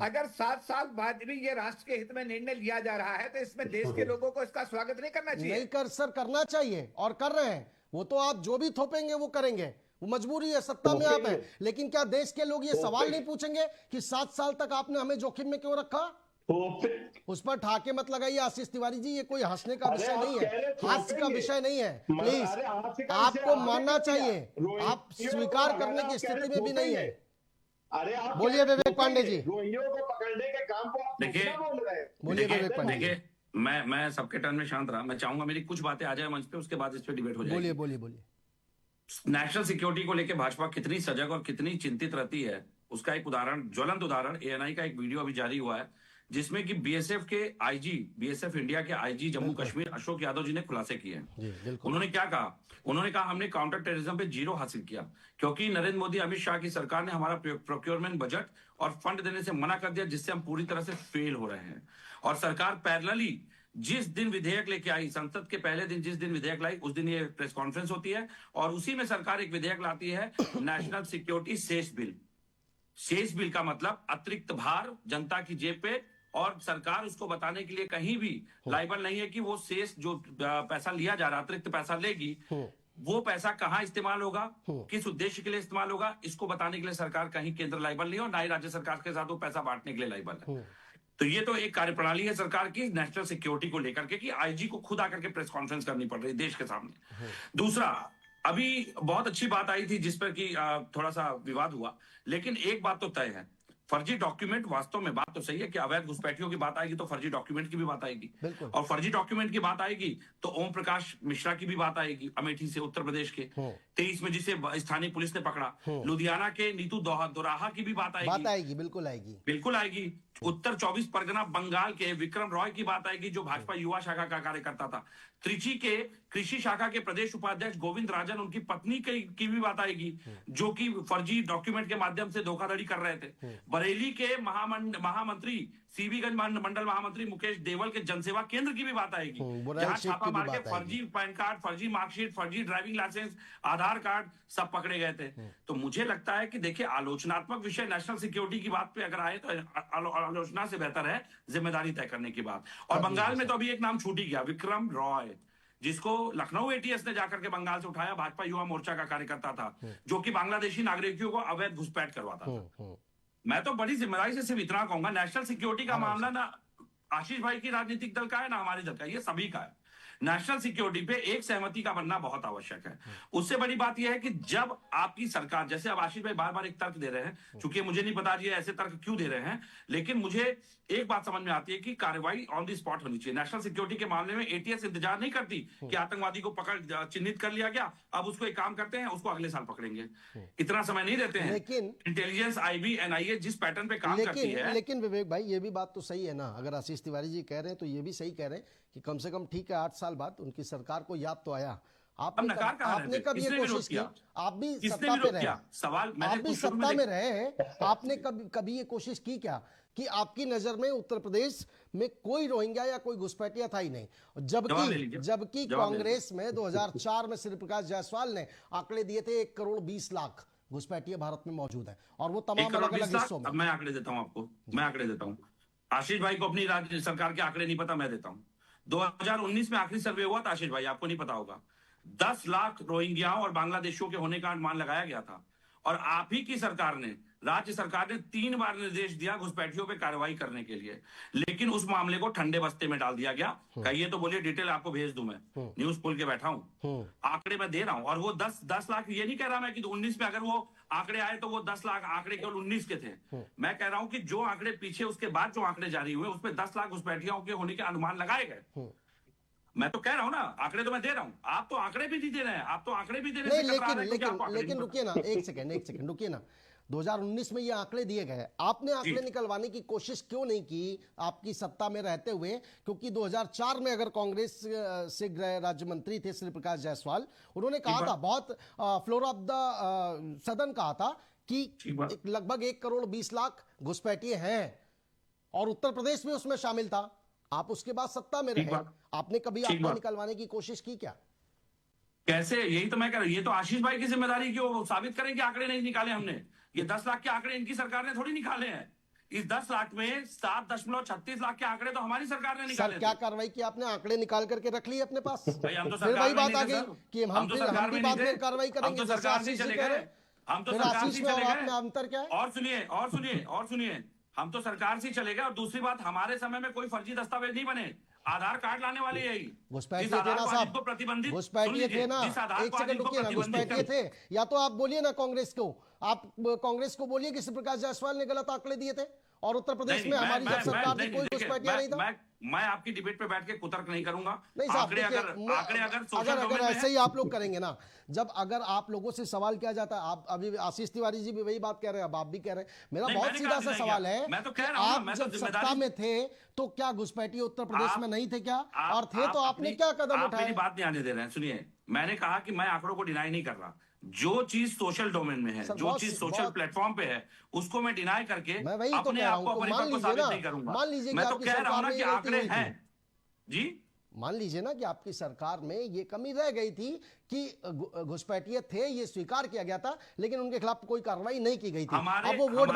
अगर 7 साल बाद भी ये राष्ट्र के हित में निर्णय लिया जा रहा है तो इसमें देश के लोगों को इसका स्वागत नहीं करना चाहिए? नहीं करना चाहिए, और कर रहे हैं। वो तो आप जो भी थोपेंगे वो करेंगे, वो मजबूरी है, सत्ता में आप हैं। लेकिन क्या देश के लोग ये सवाल नहीं पूछेंगे कि 7 साल तक आपने हमें जोखिम में क्यों रखा? उस पर ठाके मत लगाइए आशीष तिवारी जी, ये कोई हंसने का विषय नहीं है, हास्य का विषय नहीं है। प्लीज, आपको मानना चाहिए, आप स्वीकार करने की स्थिति में भी नहीं है। अरे आप बोलिए विवेक पांडे जी। रोहिंग्या को पकड़ने के काम को आप देखिए, बोल रहे हैं। बोलिए विवेक पांडे। देखिए, मैं सबके टर्न में शांत रहा। मैं चाहूंगा मेरी कुछ बातें आ जाए मंच पे, उसके बाद इस पे डिबेट हो जाएगी। बोलिए। नेशनल सिक्योरिटी को लेकर भाजपा कितनी सजग और कितनी चिंतित रहती है, उसका एक उदाहरण, ज्वलंत उदाहरण, एएनआई का एक वीडियो अभी जारी हुआ है जिसमें कि बीएसएफ के आईजी, बीएसएफ इंडिया के आईजी जम्मू कश्मीर अशोक यादव जी ने खुलासे किए हैं। उन्होंने क्या कहा? उन्होंने कहा हमने काउंटर टेररिज्म पे 0 हासिल किया क्योंकि नरेंद्र मोदी, अमित शाह की सरकार ने हमारा प्रोक्योरमेंट बजट और फंड देने से मना कर दिया, जिससे हम पूरी तरह से फेल हो रहे हैं। और सरकार पैरेलली जिस दिन विधेयक लेके आई, संसद के पहले दिन जिस दिन विधेयक लाई, उस दिन ये प्रेस कॉन्फ्रेंस होती है और उसी में सरकार एक विधेयक लाती है, national security cess bill. Cess bill का मतलब अतिरिक्त भार जनता की जेब पे, और सरकार उसको बताने के लिए कहीं भी लायबल नहीं है कि वो सेस जो पैसा लिया जा रहा, अतिरिक्त पैसा लेगी, वो पैसा कहां इस्तेमाल होगा, किस उद्देश्य के लिए इस्तेमाल होगा, इसको बताने के लिए सरकार कहीं केंद्र लायबल नहीं है और ना ही राज्य सरकार के साथ वो पैसा बांटने के लिए लायबल है। तो ये तो एक कार्यप्रणाली है सरकार की नेशनल सिक्योरिटी को लेकर के कि आईजी को खुद आकर के प्रेस कॉन्फ्रेंस करनी पड़ रही है देश के सामने। दूसरा, अभी बहुत अच्छी बात आई थी जिस पर कि थोड़ा सा विवाद हुआ, लेकिन एक बात तो तय है, फर्जी डॉक्यूमेंट, वास्तव में बात तो सही है कि अवैध घुसपैठियों की बात आएगी तो फर्जी डॉक्यूमेंट की भी बात आएगी, और फर्जी डॉक्यूमेंट की बात आएगी तो ओम प्रकाश मिश्रा की भी बात आएगी, अमेठी से, उत्तर प्रदेश के 23 में जिसे स्थानीय पुलिस ने पकड़ा, लुधियाना के नीतू दोराहा की भी बात आएगी, बिल्कुल आएगी। उत्तर 24 परगना बंगाल के विक्रम रॉय की बात आएगी जो भाजपा युवा शाखा का कार्यकर्ता था। त्रिची के कृषि शाखा के प्रदेश उपाध्यक्ष गोविंद राजन, उनकी पत्नी की भी बात आएगी जो कि फर्जी डॉक्यूमेंट के माध्यम से धोखाधड़ी कर रहे थे। बरेली के महामंत्री, सीबीगंज मंडल महामंत्री मुकेश देवल के जनसेवा केंद्र की भी बात आएगी, जहां छापा मार के फर्जी पैन कार्ड, फर्जी मार्कशीट, फर्जी ड्राइविंग लाइसेंस, आधार कार्ड सब पकड़े गए थे। तो मुझे लगता है कि देखिए, आलोचनात्मक विषय नेशनल सिक्योरिटी की बात पे अगर आए तो आलोचना से बेहतर है जिम्मेदारी तय करने की बात। और बंगाल में तो अभी एक नाम छूट ही गया, विक्रम रॉय, जिसको लखनऊ एटीएस ने जाकर के बंगाल से उठाया, भाजपा युवा मोर्चा का कार्यकर्ता था जो कि बांग्लादेशी नागरिकों को अवैध घुसपैठ करवाता था। मैं तो बड़ी जिम्मेदारी से सिर्फ इतना कहूंगा, नेशनल सिक्योरिटी का मामला ना आशीष भाई की राजनीतिक दल का है ना हमारे दल का, ये सभी का है। नेशनल सिक्योरिटी पे एक सहमति का बनना बहुत आवश्यक है। उससे बड़ी बात यह है कि जब आपकी सरकार, जैसे अब आशीष भाई बार बार एक तर्क दे रहे हैं, चूंकि मुझे नहीं पता जी ऐसे तर्क क्यों दे रहे हैं, लेकिन मुझे एक बात समझ में आती है कि कार्रवाई ऑन द स्पॉट होनी चाहिए। नेशनल सिक्योरिटी के मामले में एटीएस इंतजार नहीं करती कि आतंकवादी को पकड़ चिन्हित कर लिया गया, अब उसको एक काम करते हैं, उसको अगले साल पकड़ेंगे, इतना समय नहीं देते हैं। लेकिन इंटेलिजेंस, आईबी, एनआईए जिस पैटर्न पे काम करती है। लेकिन विवेक भाई ये भी बात तो सही है ना, अगर आशीष तिवारी जी कह रहे हैं तो ये भी सही कह रहे हैं कि कम से कम ठीक है 8 साल बाद उनकी सरकार को याद तो आया। आपने कब ये कोशिश की? आप भी सत्ता पे रहे, सवाल आप भी सत्ता में रहे हैं, आपने कभी ये कोशिश की क्या कि आपकी नजर में उत्तर प्रदेश में कोई रोहिंग्या या कोई घुसपैठिया था ही नहीं? जबकि कांग्रेस में 2004 में श्री प्रकाश जायसवाल ने आंकड़े दिए थे 1 करोड़ 20 लाख घुसपैठिए भारत में मौजूद है, और वो तमाम अलग अलग हिस्सों में। अब मैं आंकड़े देता हूं आपको, मैं आंकड़े देता हूं। आशीष भाई को अपनी राज्य सरकार के आंकड़े नहीं पता, मैं देता हूं। 2019 में आखिरी सर्वे हुआ था आशीष भाई, आपको नहीं पता होगा। 10 लाख रोहिंग्याओं और बांग्लादेशियों के होने का अनुमान लगाया गया था, और आप ही की सरकार ने, राज्य सरकार ने 3 बार निर्देश दिया घुसपैठियों पे कार्रवाई करने के लिए, लेकिन उस मामले को ठंडे बस्ते में डाल दिया गया। कहिए तो बोलिए, डिटेल आपको भेज दूं, मैं न्यूज खोल के बैठा हूं, आंकड़े मैं दे रहा हूं। और वो 10 लाख, ये नहीं कह रहा मैं कि 19 में अगर वो आंकड़े आए तो वो 10 लाख आंकड़े केवल 19 के थे। मैं कह रहा हूं कि जो आंकड़े पीछे उसके बाद जो आंकड़े जारी हुए उसमें 10 लाख घुसपैठियों के होने के अनुमान लगाए गए। मैं तो कह रहा हूं ना, आंकड़े तो मैं दे रहा हूं, आप तो आंकड़े भी नहीं दे रहे हैं, आप तो आंकड़े भी देने से कतरा रहे हैं। लेकिन रुकिए ना, एक सेकंड रुकिए ना। 2019 में ये आंकड़े दिए गए, आपने आंकड़े निकलवाने की कोशिश क्यों नहीं की आपकी सत्ता में रहते हुए? क्योंकि 2004 में अगर कांग्रेस से गृह राज्य मंत्री थे श्री प्रकाश जायसवाल, उन्होंने कहा था, बहुत फ्लोर ऑफ द सदन कहा था कि लगभग 1 करोड़ 20 लाख घुसपैठिए हैं, और उत्तर प्रदेश भी उसमें शामिल था। आप उसके बाद सत्ता में रहे, आपने कभी आंकड़े निकलवाने की कोशिश की क्या? कैसे? यही तो मैं कह रहा हूं, ये तो आशीष भाई की जिम्मेदारी की, वो साबित करें कि आंकड़े नहीं निकाले हमने। ये 10 लाख के आंकड़े इनकी सरकार ने थोड़ी निकाले हैं। इस 10 लाख में 7.36 लाख के आंकड़े तो हमारी सरकार ने निकाले। सर, क्या कार्रवाई की आपने? आंकड़े निकाल करके रख लिए अपने पास? भाई हम तो फिर वही बात आ गई कि हम तो सरकार में बाद में कार्रवाई करेंगे। हम तो सरकार से चले गए, हम तो सरकार से चले गए। अंतर क्या है? और सुनिए, हम तो सरकार से चले गए। और दूसरी बात, हमारे समय में कोई फर्जी दस्तावेज नहीं बने, आधार कार्ड लाने वाले यही घुसपैठिए थे ना साहब, प्रतिबंधित घुसपैठिए थे ना। एक सेकंड रुकिए ना, घुसपैठिए थे। या तो आप बोलिए ना कांग्रेस को, आप कांग्रेस को बोलिए कि श्री प्रकाश जायसवाल ने गलत आंकड़े दिए थे, और उत्तर प्रदेश में हमारी जब सरकार थी कोई घुसपैठिया नहीं था। मैं आपकी डिबेट पे बैठ के कुतर्क नहीं करूंगा। नहीं साहब, अगर ऐसे ही आप लोग करेंगे ना, जब अगर आप लोगों से सवाल किया जाता है, आप अभी आशीष तिवारी जी भी वही बात कह रहे हैं, अब आप भी कह रहे हैं, मेरा बहुत सीधा सा सवाल है, मैं तो कह रहा हूं, आप जब सत्ता में थे तो क्या घुसपैठिए उत्तर प्रदेश में नहीं थे क्या? और थे तो आपने क्या कदम उठाए? मेरी बात नहीं आने दे रहे हैं। सुनिए, मैंने कहा कि मैं आंकड़ों को डिनाई नहीं कर रहा। जो चीज सोशल डोमेन में है, जो चीज सोशल प्लेटफॉर्म पे है, उसको मैं डिनाई करके अपने आप को अपरिपक्व साबित नहीं करूंगा। मैं तो कह रहा हूं ना कि आंकड़े हैं जी। मान लीजिए ना कि आपकी सरकार में ये कमी रह गई थी कि घुसपैठिए थे, ये स्वीकार किया गया था, लेकिन उनके खिलाफ कोई कार्रवाई नहीं की गई थी। अब वो वोट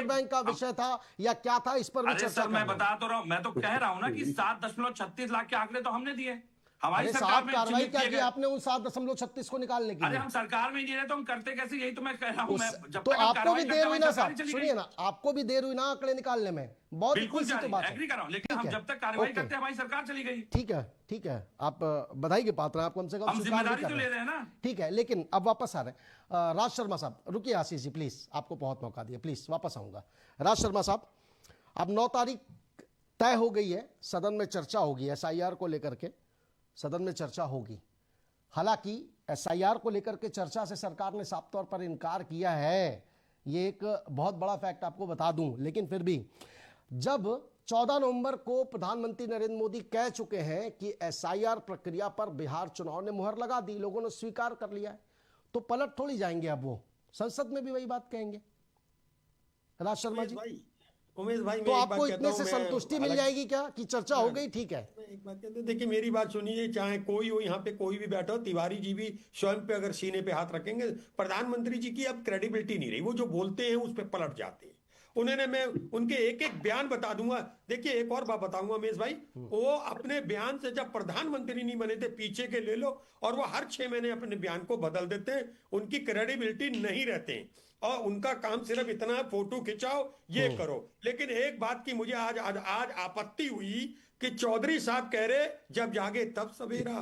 बैंक का विषय था या क्या था, इस पर भी चर्चा। मैं बता तो रहा हूं, मैं तो कह रहा हूं ना कि 7.36 लाख के आंकड़े तो हमने दिए। हमारी सरकार में कार्रवाई क्या की आपने उन 7.36 को निकालने की? अरे हम सरकार में ही नहीं रहे तो हम करते कैसे? यही तो मैं कह रहा हूं। जब तो आपको भी देर हुई ना साहब, सुनिए ना, आपको भी देर हुई ना आंकड़े निकालने में। बहुत बिल्कुल तो बात है, एग्री कर रहा हूं, लेकिन हम जब तक कार्रवाई करते हैं हमारी सरकार चली गई। ठीक है, आप बधाई के पात्र हैं, आप कम से कम जिम्मेदारी तो ले रहे हैं ना। ठीक है, लेकिन अब वापस आ रहे हैं राज शर्मा साहब। रुकिए आशीष जी प्लीज, आपको बहुत मौका दिया, प्लीज वापस आऊंगा। राज शर्मा साहब, अब 9 तारीख तय हो गई है, सदन में चर्चा होगी SIR को लेकर के, सदन में चर्चा होगी। हालांकि SIR को लेकर के चर्चा से सरकार ने साफ तौर पर इनकार किया है, ये एक बहुत बड़ा फैक्ट आपको बता दूं। लेकिन फिर भी जब 14 नवंबर को प्रधानमंत्री नरेंद्र मोदी कह चुके हैं कि SIR प्रक्रिया पर बिहार चुनाव ने मुहर लगा दी, लोगों ने स्वीकार कर लिया है, तो पलट थोड़ी जाएंगे। अब वो संसद में भी वही बात कहेंगे। राज शर्मा जी, उमेश भाई, तो आपको इतने से संतुष्टि मिल जाएगी क्या कि चर्चा हो गई? ठीक है, एक बात कहते हैं, देखिए मेरी बात सुनिए, चाहे कोई हो, यहाँ पे कोई भी बैठा हो, तिवारी जी भी स्वयं पे अगर सीने पे हाथ रखेंगे, प्रधानमंत्री जी की अब क्रेडिबिलिटी नहीं रही। वो जो बोलते हैं उस पर पलट जाते हैं। उन्होंने, मैं उनके एक एक बयान बता दूंगा। देखिए एक और बात बताऊंगा उमेश भाई, वो अपने बयान से जब प्रधानमंत्री नहीं बने थे, पीछे के ले लो, और वो हर 6 महीने अपने बयान को बदल देते हैं। उनकी क्रेडिबिलिटी नहीं रहते हैं, और उनका काम सिर्फ इतना फोटो खिंचाओ, ये करो। लेकिन एक बात की मुझे आज आपत्ति हुई कि चौधरी साहब कह रहे जब जागे तब सवेरा।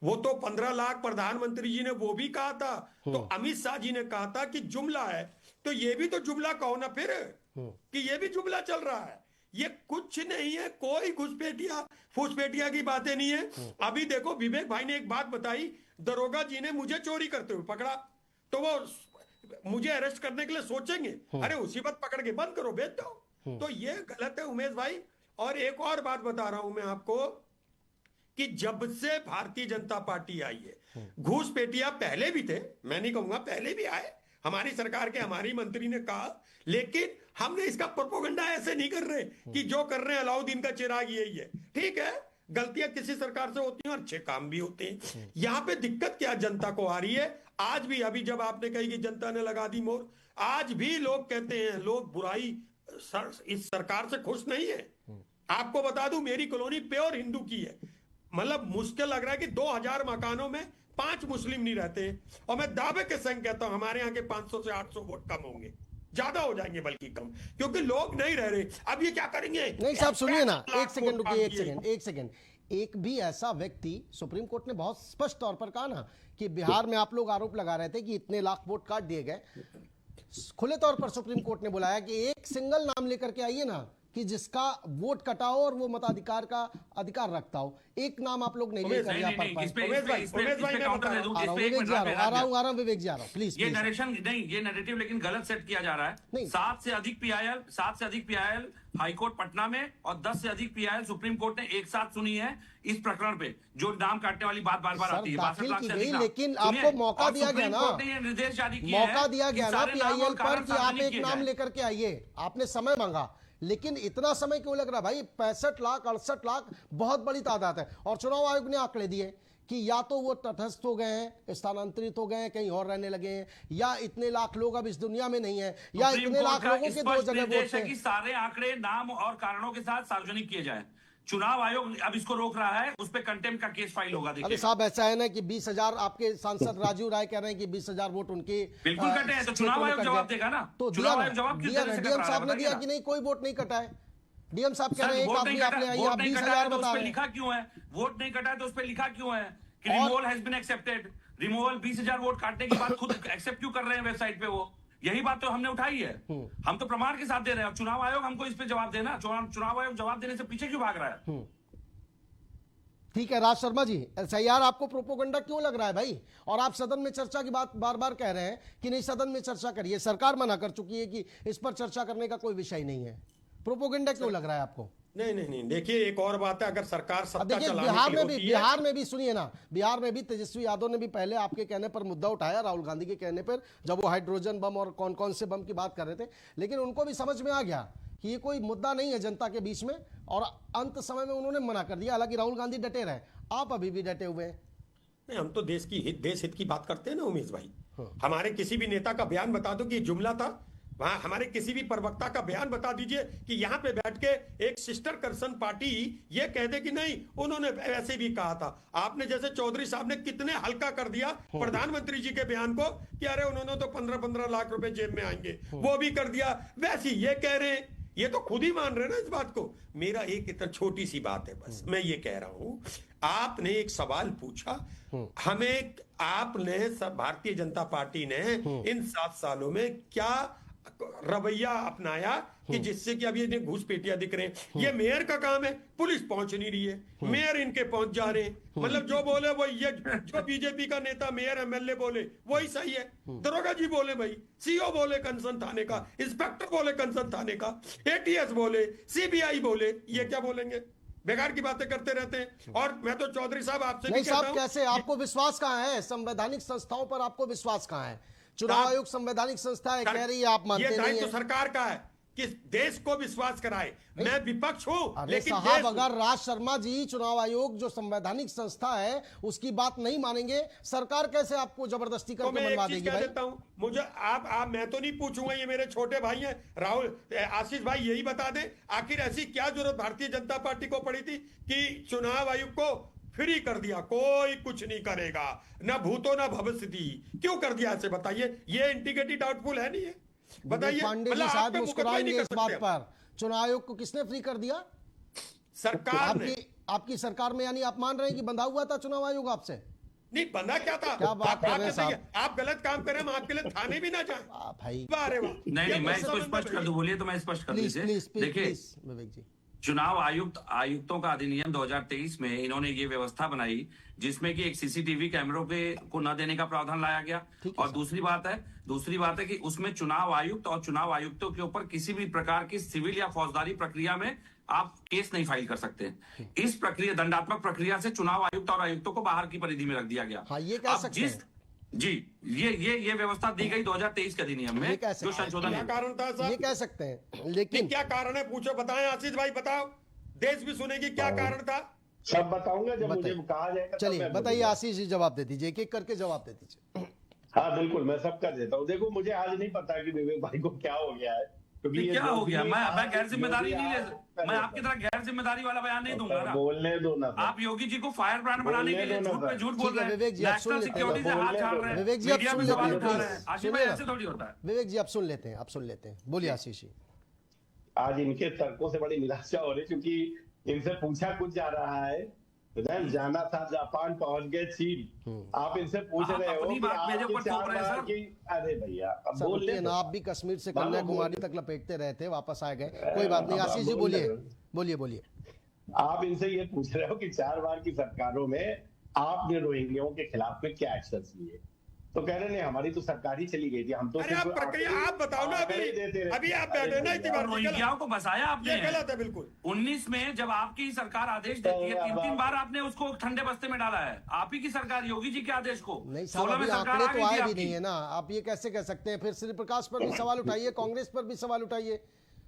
वो तो 15 लाख प्रधानमंत्री जी ने वो भी कहा था, तो अमित शाह जी ने कहा था कि जुमला है, तो ये भी तो जुमला कहो ना फिर कि ये भी जुमला चल रहा है। ये कुछ नहीं है, कोई घुसपैठिया फुसपैठिया की बातें नहीं है। अभी देखो विवेक भाई ने एक बात बताई, दरोगा जी ने मुझे चोरी करते हुए पकड़ा, तो वो मुझे अरेस्ट करने के लिए सोचेंगे, अरे उसी वक्त पकड़ के बंद करो, भेज दो। तो ये गलत है उमेश भाई। और एक और बात बता रहा हूं मैं आपको कि जब से भारतीय जनता पार्टी आई है, घूसपैठिया पहले भी थे, मैं नहीं कहूंगा पहले भी आए, हमारी सरकार के हमारी मंत्री ने कहा, लेकिन हमने इसका प्रोपोगंडा ऐसे नहीं कर रहे कि जो कर रहे हैं अलाउद्दीन का चिराग यही है। ठीक है, गलतियां किसी सरकार से होती हैं और अच्छे काम भी होते हैं। यहां पे दिक्कत क्या जनता को आ रही है? आज भी, अभी जब आपने कही कि जनता ने लगा दी मोहर, आज भी लोग कहते हैं, लोग बुराई इस सरकार से खुश नहीं है। आपको बता दूं, मेरी कॉलोनी प्योर हिंदू की है, मतलब मुश्किल लग रहा है कि 2000 मकानों में 5 मुस्लिम नहीं रहते हैं, और मैं दावे के संग कहता हूं हमारे यहाँ के 500 से 800 वोट कम होंगे, ज्यादा हो जाएंगे बल्कि कम, क्योंकि लोग नहीं रह रहे। अब ये क्या करेंगे? नहीं साहब सुनिए ना, एक सेकंड रुकिए, एक सेकंड। एक भी ऐसा व्यक्ति, सुप्रीम कोर्ट ने बहुत स्पष्ट तौर पर कहा ना कि बिहार में आप लोग आरोप लगा रहे थे कि इतने लाख वोट काट दिए गए, खुले तौर पर सुप्रीम कोर्ट ने बुलाया कि एक सिंगल नाम लेकर के आइए ना कि जिसका वोट कटा हो और वो मताधिकार का अधिकार रखता हो। एक नाम आप लोग नहीं लेकर आ रहा हूं विवेक जी, आ रहा हूं प्लीज। ये नरेशन नहीं, ये नैरेटिव लेकिन गलत सेट किया जा रहा है। 7 से अधिक पीआईएल हाईकोर्ट पटना में और 10 से अधिक पीआईएल सुप्रीम कोर्ट ने एक साथ सुनी है इस प्रकरण पे, जो नाम काटने वाली बात बार बार आती है। 62 लाख से अधिक, लेकिन आपको मौका दिया गया ना, निर्देश जारी किया, मौका दिया गया ना पीआईएल पर कि आप एक नाम लेकर के आइए, आपने समय मांगा, लेकिन इतना समय क्यों लग रहा भाई? 65 लाख 68 लाख बहुत बड़ी तादाद है, और चुनाव आयोग ने आंकड़े दिए कि या तो वो तटस्थ हो गए हैं, स्थानांतरित हो गए हैं, कहीं और रहने लगे हैं, या इतने लाख लोग अब इस दुनिया में नहीं है, या इतने लाख लोगों के 2 जगह वोट थे। सारे आंकड़े नाम और कारणों के साथ सार्वजनिक किए जाए। चुनाव आयोग अब इसको रोक रहा है, उस पर कंटेम्प्ट का केस फाइल होगा। अरे साहब ऐसा है ना कि 20,000 आपके सांसद राजीव राय कह रहे हैं कि 20,000 वोट उनके बिल्कुल कटे हैं, तो चुनाव आयोग जवाब देगा ना। तो चुनाव आयोग जवाब किस तरह से डीएम साहब ने दिया कि नहीं कोई वोट नहीं कटा है। डीएम साहब कह रहे हैं आप 20,000 बता रहे हैं। लिखा क्यों है? वोट नहीं कटा है तो उस पर लिखा क्यों है कि removal has been accepted? Removal 20,000 vote काटने के बाद खुद एक्सेप्ट क्यों कर रहे हैं वेबसाइट पे? वो यही बात तो हमने उठाई है, हम तो प्रमाण के साथ दे रहे हैं। चुनाव आयोग हमको इस पे जवाब देना, चुनाव आयोग जवाब देने से पीछे क्यों भाग रहा है? ठीक है राज शर्मा जी, एसआईआर आपको प्रोपोगंडा क्यों लग रहा है भाई? और आप सदन में चर्चा की बात बार बार कह रहे हैं कि नहीं सदन में चर्चा करिए, सरकार मना कर चुकी है कि इस पर चर्चा करने का कोई विषय नहीं है, प्रोपोगंडा क्यों लग रहा है आपको? नहीं, देखिए एक और बात है, अगर सरकार सत्ता चलाने बिहार में भी सुनिए ना, बिहार में भी तेजस्वी यादव ने भी पहले आपके कहने पर मुद्दा उठाया, राहुल गांधी के कहने पर, जब वो हाइड्रोजन बम और कौन कौन से बम की बात कर रहे थे, लेकिन उनको भी समझ में आ गया कि ये कोई मुद्दा नहीं है जनता के बीच में, और अंत समय में उन्होंने मना कर दिया। हालांकि राहुल गांधी डटे रहे, आप अभी भी डटे हुए हैं। नहीं, हम तो देश हित की बात करते हैं ना उमेश भाई। हमारे किसी भी नेता का बयान बता दो कि जुमला था, वहां हमारे किसी भी प्रवक्ता का बयान बता दीजिए कि यहाँ पे बैठ के एक सिस्टर कंसर्न पार्टी ये कह दे कि नहीं उन्होंने वैसे भी कहा था। आपने जैसे चौधरी साहब ने कितने हल्का कर दिया प्रधानमंत्री जी के बयान को कि अरे उन्होंने तो 15-15 लाख रुपए जेब में आएंगे, वो भी कर दिया। वैसे ये कह रहे हैं, ये तो खुद ही मान रहे हैं ना इस बात को। मेरा एक इतना छोटी सी बात है, बस मैं ये कह रहा हूं, आपने एक सवाल पूछा हमें, आपने भारतीय जनता पार्टी ने इन 7 सालों में क्या रवैया अपनाया कि जिससे कि अभी इन्हें घूसपेटियां दिख रहे हैं। ये मेयर का काम है, पुलिस पहुंच नहीं रही है, मेयर इनके पहुंच जा रहे हैं, मतलब जो बोले वो, ये जो बीजेपी का नेता मेयर एमएलए बोले वही सही है, दरोगा जी बोले भाई, सीओ बोले कंसर्न थाने का, इंस्पेक्टर बोले कंसर्न थाने का, एटीएस बोले, सीबीआई बोले, ये क्या बोलेंगे? बेकार की बातें करते रहते हैं। और मैं तो चौधरी साहब आपसे भी कहता हूं, कैसे आपको विश्वास कहां है? संवैधानिक संस्थाओं पर आपको विश्वास कहां है? चुनाव आयोग संवैधानिक संस्था है, कह रही है, आप मानते नहीं है? ये दायित्व सरकार का है कि देश को विश्वास कराए। मैं विपक्ष हूं, लेकिन साहब अगर राज शर्मा जी चुनाव आयोग जो संवैधानिक संस्था है उसकी बात नहीं मानेंगे, सरकार कैसे आपको जबरदस्ती करके मनवा देगी भाई? देता हूं मुझे, आप मैं तो नहीं पूछूंगा, ये मेरे छोटे भाई हैं राहुल आशीष भाई, यही बता दें आखिर ऐसी क्या जरूरत भारतीय जनता पार्टी को पड़ी थी कि चुनाव आयोग को फ्री कर दिया? कोई कुछ नहीं करेगा, ना भूतो ना भविष्यति, क्यों कर दिया ऐसे बताइए? ये इंटीग्रिटी डाउटफुल है नहीं है? बताइए। पांडे जी शायद मुस्कुराएंगे इस बात पर, चुनाव आयोग को किसने फ्री कर दिया? सरकार ने आपकी सरकार में, यानी आप मान रहे हैं कि बंधा हुआ था चुनाव आयोग आपसे? नहीं बंधा क्या था? क्या बात कर रहे हैं साहब? आप गलत काम करें, हम आपके लिए थाने भी ना जाएं। भाई अरे वाह, नहीं, मैं इसको स्पष्ट कर दूं, बोलिए तो मैं स्पष्ट कर प्लीज दीजिए। प्लीज देखिए, प्लीज विवेक जी, चुनाव आयुक्तों का अधिनियम 2023 में इन्होंने ये व्यवस्था बनाई जिसमें कि एक सीसीटीवी कैमरों को न देने का प्रावधान लाया गया। और दूसरी बात है कि उसमें चुनाव आयुक्त और चुनाव आयुक्तों के ऊपर किसी भी प्रकार की सिविल या फौजदारी प्रक्रिया में आप केस नहीं फाइल कर सकते। इस प्रक्रिया, दंडात्मक प्रक्रिया से चुनाव आयुक्त और आयुक्तों को बाहर की परिधि में रख दिया गया। हाँ, ये कह सकते हैं। जी, ये व्यवस्था दी गई 2023 के अधिनियम में, जो संशोधन क्या कारण था साहब? ये कह सकते हैं, लेकिन क्या कारण है? पूछो, बताएं आशीष भाई, बताओ, देश भी सुनेगी। क्या कारण था? सब बताऊंगा जब मुझे कहा जाएगा। चलिए बताइए आशीष जी, जवाब दे दीजिए, एक एक करके जवाब दे दीजिए। हाँ बिल्कुल, मैं सबका देता हूँ। देखो, मुझे आज नहीं पता कि विवेक भाई को क्या हो गया है, क्योंकि क्या हो गया? मैं गैर जिम्मेदारी नहीं ले, मैं आपकी तरह गैर जिम्मेदारी वाला बयान नहीं दूंगा ना। बोलने दो ना। आप योगी जी को फायर ब्रांड बनाने के लिए झूठ पे झूठ बोल रहे हैं। विवेक जी, आप सुन नेशनल लेते हैं। सिक्योरिटी से हाथ छाड़ रहे हैं, विवेक जी, आप मीडिया सुन में लेते सवाल हैं, उठा रहे हैं। प्लीज आशीष भाई, ऐसे थोड़ी होता है। विवेक जी, आप सुन लेते हैं, आप सुन लेते हैं, बोलिए आशीष जी। आज इनके तर्कों से बड़ी निराशा हो रही, क्योंकि इनसे पूछा कुछ जा रहा है, जाना था जापान, पहुंच गए चीन। आप इनसे पूछ रहे हो कि आपकी 4 बार की। अरे भैया, अब बोलिए ना, आप भी कश्मीर से कन्याकुमारी तक लपेटते रहे थे, वापस आ गए, कोई बात नहीं। आशीष जी बोलिए, बोलिए बोलिए। आप इनसे ये पूछ रहे हो कि 4 बार की सरकारों में आपने रोहिंग्याओं के खिलाफ में क्या एक्शन लिए, तो कह रहे नहीं, हमारी तो सरकार ही चली गई थी, हम तो। अरे आप प्रक्रिया आप बताओ ना। अभी आप बैठे ना इतनी बार, रोहिंग्याओं को बसाया आपने। ये गलत है बिल्कुल। 19 में जब आपकी सरकार आदेश देती है, 3 बार आपने उसको ठंडे बस्ते में डाला है। आप ही की सरकार, योगी जी के आदेश को। नहीं साहब, 16 में अभी सरकार आंकड़े आ तो गई आए थी भी आपकी। नहीं है ना, आप ये कैसे कह सकते हैं? फिर श्री प्रकाश पर भी सवाल उठाइए, कांग्रेस पर भी सवाल उठाइए।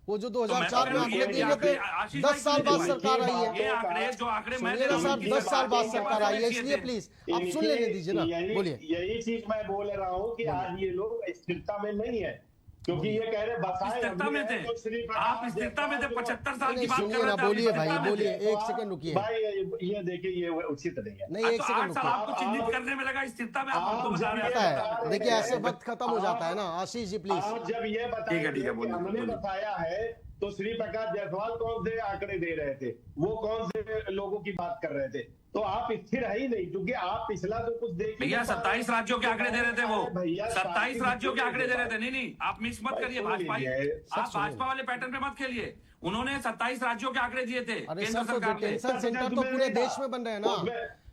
वो जो 2004 में आंकड़े दिए थे, 10 साल बाद सरकार आई है। ये आंकड़े जो आंकड़े मैं सुनिए ना साहब, 10 साल बाद सरकार आई है, इसलिए प्लीज आप सुन लेने दीजिए ना, बोलिए। यही चीज मैं बोल रहा हूँ कि आज ये लोग स्थिरता में नहीं है, क्योंकि ये कह रहे स्थिरता में थे। आप स्थिरता में थे, 75 साल की बात कर सुनिए रहे ना, थे। बोलिए भाई, बोलिए, एक सेकंड रुकिए भाई। ये देखिए, ये उचित नहीं है। नहीं, एक तो सेकंड 8 साल रुकिए। आपको चिन्हित करने में लगा, स्थिरता में आप हमको बता रहे पता हैं। है, देखिए ऐसे वक्त खत्म हो जाता है ना। आशीष जी प्लीज। आप जब ये बताया कि हमने बताया है, तो श्री प्रकाश जायसवाल कौन से आंकड़े दे रहे थे, वो कौन से लोगों की बात कर रहे थे? तो आप स्थिर है ही नहीं, क्योंकि आप पिछला तो कुछ देख। भैया 27 राज्यों के आंकड़े दे रहे थे वो, 27 राज्यों के आंकड़े दे रहे थे। नहीं, आप मिक्स मत करिए भाजपा, आप भाजपा वाले पैटर्न पे मत खेलिए। उन्होंने 27 राज्यों के आंकड़े दिए थे अरे केंद्र सर, सरकार ने। डिटेंशन सेंटर तो पूरे देश में बन रहे हैं ना,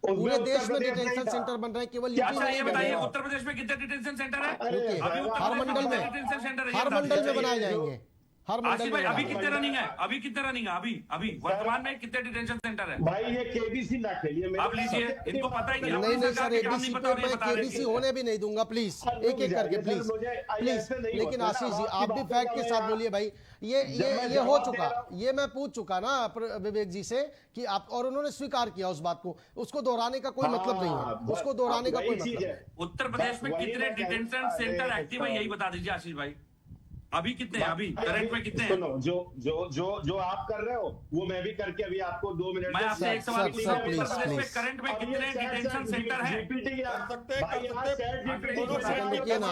पूरे देश में डिटेंशन सेंटर बन रहे हैं, केवल यूपी अच्छा में ये नहीं बन बताइए, रहे हैं। उत्तर प्रदेश में कितने डिटेंशन सेंटर है? रुकिए, अभी उत्तर हर प्रदेश में मंडल कितने में, डिटेंशन सेंटर है? हर मंडल में बनाए जाएंगे, हर मंडल आशीष भाई, में अभी बनाए कितने रनिंग है? अभी कितने रनिंग है? अभी वर्तमान में कितने डिटेंशन सेंटर है? भाई ये केबीसी ना खेलिए। आप लीजिए, इनको पता ही नहीं। नहीं सर, एबीसी पे मैं केबीसी होने भी नहीं दूंगा, प्लीज एक एक करके, प्लीज प्लीज। लेकिन आशीष जी, आप भी फैक्ट के साथ बोलिए भाई। ये हो चुका, ये मैं पूछ चुका ना विवेक जी से कि आप, और उन्होंने स्वीकार किया उस बात को, उसको दोहराने का कोई मतलब नहीं है, उसको दोहराने का कोई मतलब नहीं। उत्तर प्रदेश में कितने डिटेंशन सेंटर एक्टिव है, यही बता दीजिए आशीष भाई। अभी कितने हैं? अभी करंट में कितने हैं? सुनो, जो आप कर रहे हो वो मैं भी करके अभी आपको 2 मिनट। मैं आपसे एक सवाल पूछ रहा हूं, प्लीज, उत्तर प्रदेश में प्लीज। करंट में कितने डिटेंशन सेंटर है? रुकिए ना,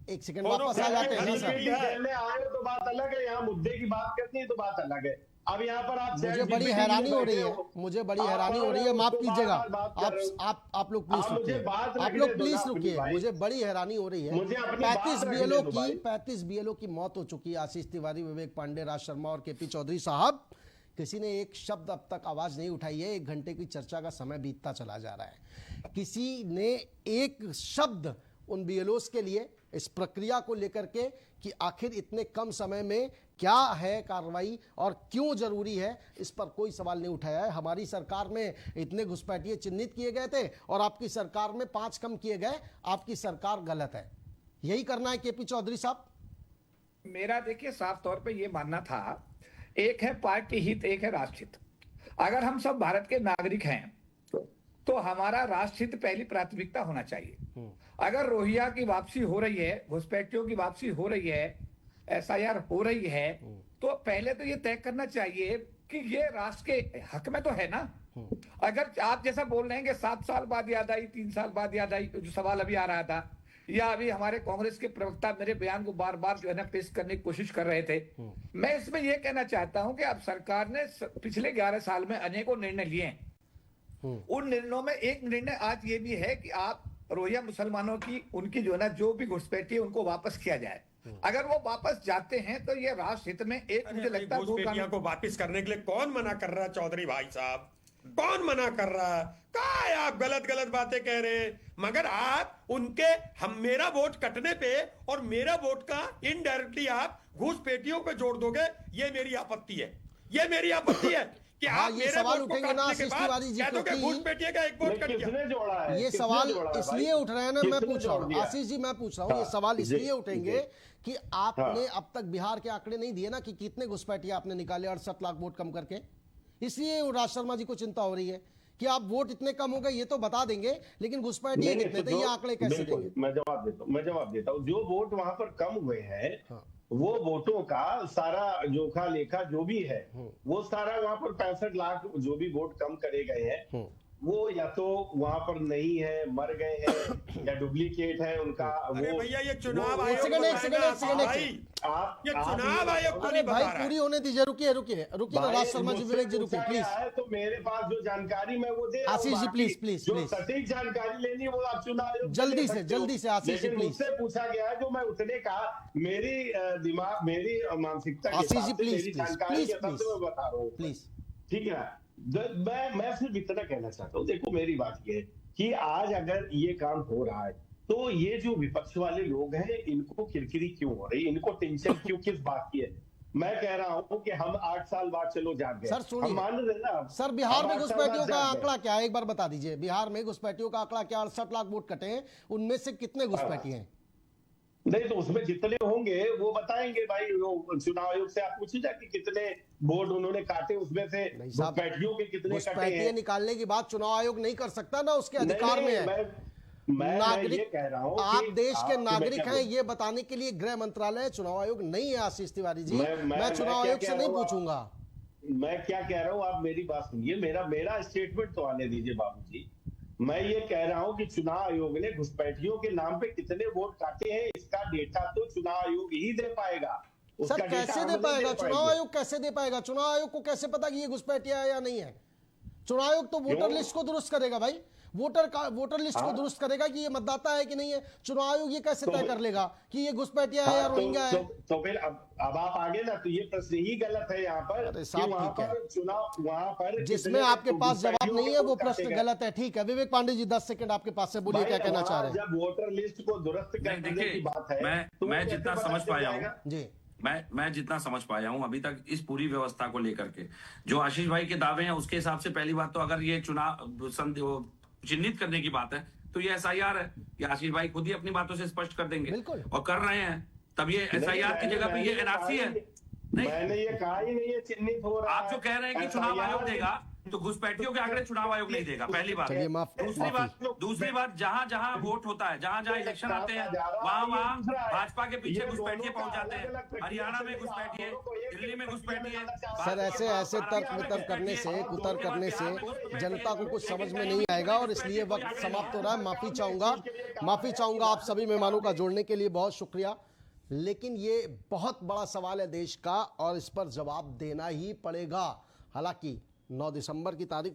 एक सेकंड वापस आ जाते हैं ना सर। खेलने आए हो तो बात अलग है, यहाँ मुद्दे की बात करनी है तो बात अलग है। अब यहाँ पर आप मुझे बड़ी हैरानी हो रही है, मुझे बड़ी हैरानी हो रही है, माफ कीजिएगा। आप लोग प्लीज रुकिए, आप लोग प्लीज रुकिए, मुझे बड़ी हैरानी हो रही है। 35 बीएलओ की मौत हो चुकी है। आशीष तिवारी, विवेक पांडे, राज शर्मा और केपी चौधरी साहब, किसी ने एक शब्द अब तक आवाज नहीं उठाई है। 1 घंटे की चर्चा का समय बीतता चला जा रहा है, किसी ने एक शब्द उन बीएलओस के लिए, इस प्रक्रिया को लेकर के कि आखिर इतने कम समय में क्या है कार्रवाई और क्यों जरूरी है, इस पर कोई सवाल नहीं उठाया है। हमारी सरकार में इतने घुसपैठिए चिन्हित किए गए थे और आपकी सरकार में 5 कम किए गए। आपकी सरकार गलत है, यही करना है केपी चौधरी साहब? मेरा देखिए साफ तौर पे ये मानना था, एक है पार्टी हित, एक है राष्ट्र हित। अगर हम सब भारत के नागरिक हैं तो हमारा राष्ट्र हित पहली प्राथमिकता होना चाहिए। अगर रोहिंग्या की वापसी हो रही है, घुसपैठियों की वापसी हो रही है, एसआईआर हो रही है, तो पहले तो ये तय करना चाहिए कि ये राष्ट्र के हक में तो है ना। अगर आप जैसा बोल रहे हैं कि 7 साल बाद याद आई, 3 साल बाद याद आई, जो सवाल अभी आ रहा था या अभी हमारे कांग्रेस के प्रवक्ता मेरे बयान को बार बार जो है ना पेश करने की कोशिश कर रहे थे। मैं इसमें यह कहना चाहता हूं कि अब सरकार ने पिछले 11 साल में अनेकों निर्णय लिए हैं। उन निर्णयों में एक निर्णय आज ये भी है कि आप रोहिंग्या मुसलमानों की उनकी जो है ना जो भी घुसपैठी है उनको वापस किया जाए। अगर वो वापस जाते हैं तो ये राष्ट्र हित में एक मुझे लगता है घुसपैठियों को वापस करने के लिए कौन मना कर रहा है चौधरी भाई साहब? कौन मना कर रहा है? कहा है आप गलत गलत बातें कह रहे हैं, मगर आप उनके हम मेरा वोट कटने पे और मेरा वोट का इनडायरेक्टली आप घुसपैठियों पे जोड़ दोगे, ये मेरी आपत्ति है। ये मेरी आपत्ति है कि हाँ, आप ये मेरे सवाल वोट को उठेंगे ना काटने के आशीष बाद तिवारी जी, कह दोगे क्योंकि घुसपैठियों का एक वोट कट गया। किसने जोड़ा है? ये किसने सवाल जोड़ा है इसलिए भाई? उठ रहे हैं ना, मैं किसने पूछ रहा जोड़ हूँ दिया? आशीष जी, मैं पूछ रहा हूँ ये हाँ, सवाल इसलिए जी, उठेंगे कि आपने हाँ। अब तक बिहार के आंकड़े नहीं दिए ना कि कितने घुसपैठिए आपने निकाले 68 लाख वोट कम करके, इसलिए राज शर्मा जी को चिंता हो रही है कि आप वोट इतने कम हो गए ये तो बता देंगे, लेकिन घुसपैठिए नहीं, कितने तो थे ये जो- आंकड़े कैसे बिल्कुल, देंगे? मैं जवाब देता हूँ। जो वोट वहां पर कम हुए हैं, हाँ। वो वोटों का सारा जोखा लेखा जो भी है, वो सारा वहां पर 65 लाख जो भी वोट कम करे गए हैं, वो या तो वहां पर नहीं है, मर गए हैं, या डुप्लीकेट है उनका। अरे वो भैया ये चुनाव वो- आयोग एक सेकंड, एक बताएगा सेकंड, एक सेकंड, एक भाई। आप ये आप चुनाव आयोग तो अरे नहीं बता भाई रहा है। पूरी होने दीजिए, रुकिए रुकिए रुकिए ना, भाई, राज शर्मा जी, मुझसे विवेक जी रुकिए पूछा प्लीज। गया है, तो मेरे पास जो जानकारी मैं वो दे रहा हूं। आशीष जी, बाकी प्लीज, प्लीज, जो प्लीज। सटीक जानकारी लेनी है वो आप चुनाव आयोग से जल्दी ले से, सकते हो। जल्दी से आशीष जी, लेकिन प्लीज। मुझसे पूछा गया है जो मैं उतने का मेरी दिमाग मेरी मानसिकता के आशीष जी, हिसाब से, प्लीज, मेरी प्लीज, जानकारी प्लीज, के हिसाब से प्लीज। मैं बता रहा हूँ। प्लीज ठीक है ना? मैं सिर्फ इतना कहना चाहता हूँ। देखो मेरी बात ये है कि आज अगर ये काम हो रहा है तो ये जो विपक्ष वाले लोग हैं इनको किरकिरी क्यों हो रही है, इनको टेंशन क्यों, किस बात की है? मैं कह रहा हूं कि हम 8 साल बाद चलो जाग गए। सर सुनिए, हम मान रहे ना सर बिहार हम में 8 साल घुसपैठियों बाद का जाग गए। आंकड़ा क्या है, एक बार बता दीजिए। बिहार में घुसपैठियों का आंकड़ा क्या? 68 लाख वोट कटे हैं, उनमें से कितने घुसपैठी हैं? नहीं तो उसमें जितने होंगे वो बताएंगे भाई। वो चुनाव आयोग से आप पूछिए कि कितने वोट उन्होंने काटे, उसमें से नहीं साहब, घुसपैठियों के कितने कटे घुसपैठिए हैं। निकालने की बात चुनाव आयोग नहीं कर सकता ना, उसके अधिकार में है। मैं ये नागरिक, कह रहा हूं आप कि देश के आप- नागरिक मैं हैं ये बताने के लिए गृह मंत्रालय है, चुनाव आयोग नहीं है आशीष तिवारी जी। मैं चुनाव क्या आयोग कह से नहीं रहा हूं? पूछूंगा। मैं क्या कह रहा हूं, आप मेरी बात सुनिए। मेरा स्टेटमेंट तो आने दीजिए बाबूजी। मैं ये कह रहा हूं कि चुनाव आयोग ने घुसपैठियों के नाम पे कितने वोट काटे हैं इसका डेटा तो चुनाव आयोग ही दे पाएगा। उसका सर डेटा कैसे हम दे नहीं पाएगा? चुनाव पाएंगे। आयोग कैसे दे पाएगा? चुनाव आयोग को कैसे पता कि ये घुसपैठिया है या नहीं है? चुनाव आयोग तो वोटर क्यों? लिस्ट को दुरुस्त करेगा भाई, वोटर लिस्ट को हाँ। दुरुस्त करेगा कि ये मतदाता है कि नहीं है। चुनाव आयोग ये कैसे तो- तय कर लेगा कि ये घुसपैठिया है या हाँ, रोहिंग्या है? तो फिर अब आप आगे ना, तो ये प्रश्न ही गलत है यहाँ पर अरे कि साहब, वहाँ ठीक है। पर चुनाव, वहाँ पर जिसमें कितने आपके पास जवाब घुसपैठियों नहीं के है वो वोट प्रश्न काटे गए। गलत है। ठीक है विवेक पांडे जी, 10 सेकंड आपके पास से बोलिए, भाई, क्या कहना चाह वहाँ रहे हैं? जब वोटर लिस्ट को दुरुस्त नहीं, करने देखिए, की बात है मैं- तो वो मैं कैसे जितना पता समझ चल पाया हूं, जाएगा? जी मैं जितना समझ पाया हूं अभी तक इस पूरी व्यवस्था को लेकर के जो आशीष भाई के दावे हैं उसके हिसाब से, पहली बात तो अगर ये चुनाव चिन्हित करने की बात है तो ये SIR है, ये आशीष भाई खुद ही अपनी बातों से स्पष्ट कर देंगे बिल्कुल। और कर रहे हैं। तब ये SIR की जगह पे ये NRC है। नहीं, मैंने ये कहा ही नहीं है चिन्हित हो रहा आप जो कह रहे हैं कि चुनाव आयोग देगा तो घुसपैठियों के आंकड़े चुनाव आयोग नहीं देगा, पहली बात। चलिए, माफ- दूसरी बात जहां जहां वोट होता है, जहां जहां इलेक्शन आते हैं वहां वहां भाजपा के पीछे घुसपैठिए पहुंच जाते हैं। हरियाणा में घुसपैठिए, दिल्ली में घुसपैठिए। सर ऐसे तर्क वितर्क करने से, कुतर्क करने से जनता को कुछ समझ में नहीं आएगा और इसलिए वक्त समाप्त हो रहा है। माफी चाहूंगा आप सभी मेहमानों का जोड़ने के लिए, बहुत शुक्रिया। लेकिन ये बहुत बड़ा सवाल है देश का और इस पर जवाब देना ही पड़ेगा। हालांकि 9 दिसंबर की तारीख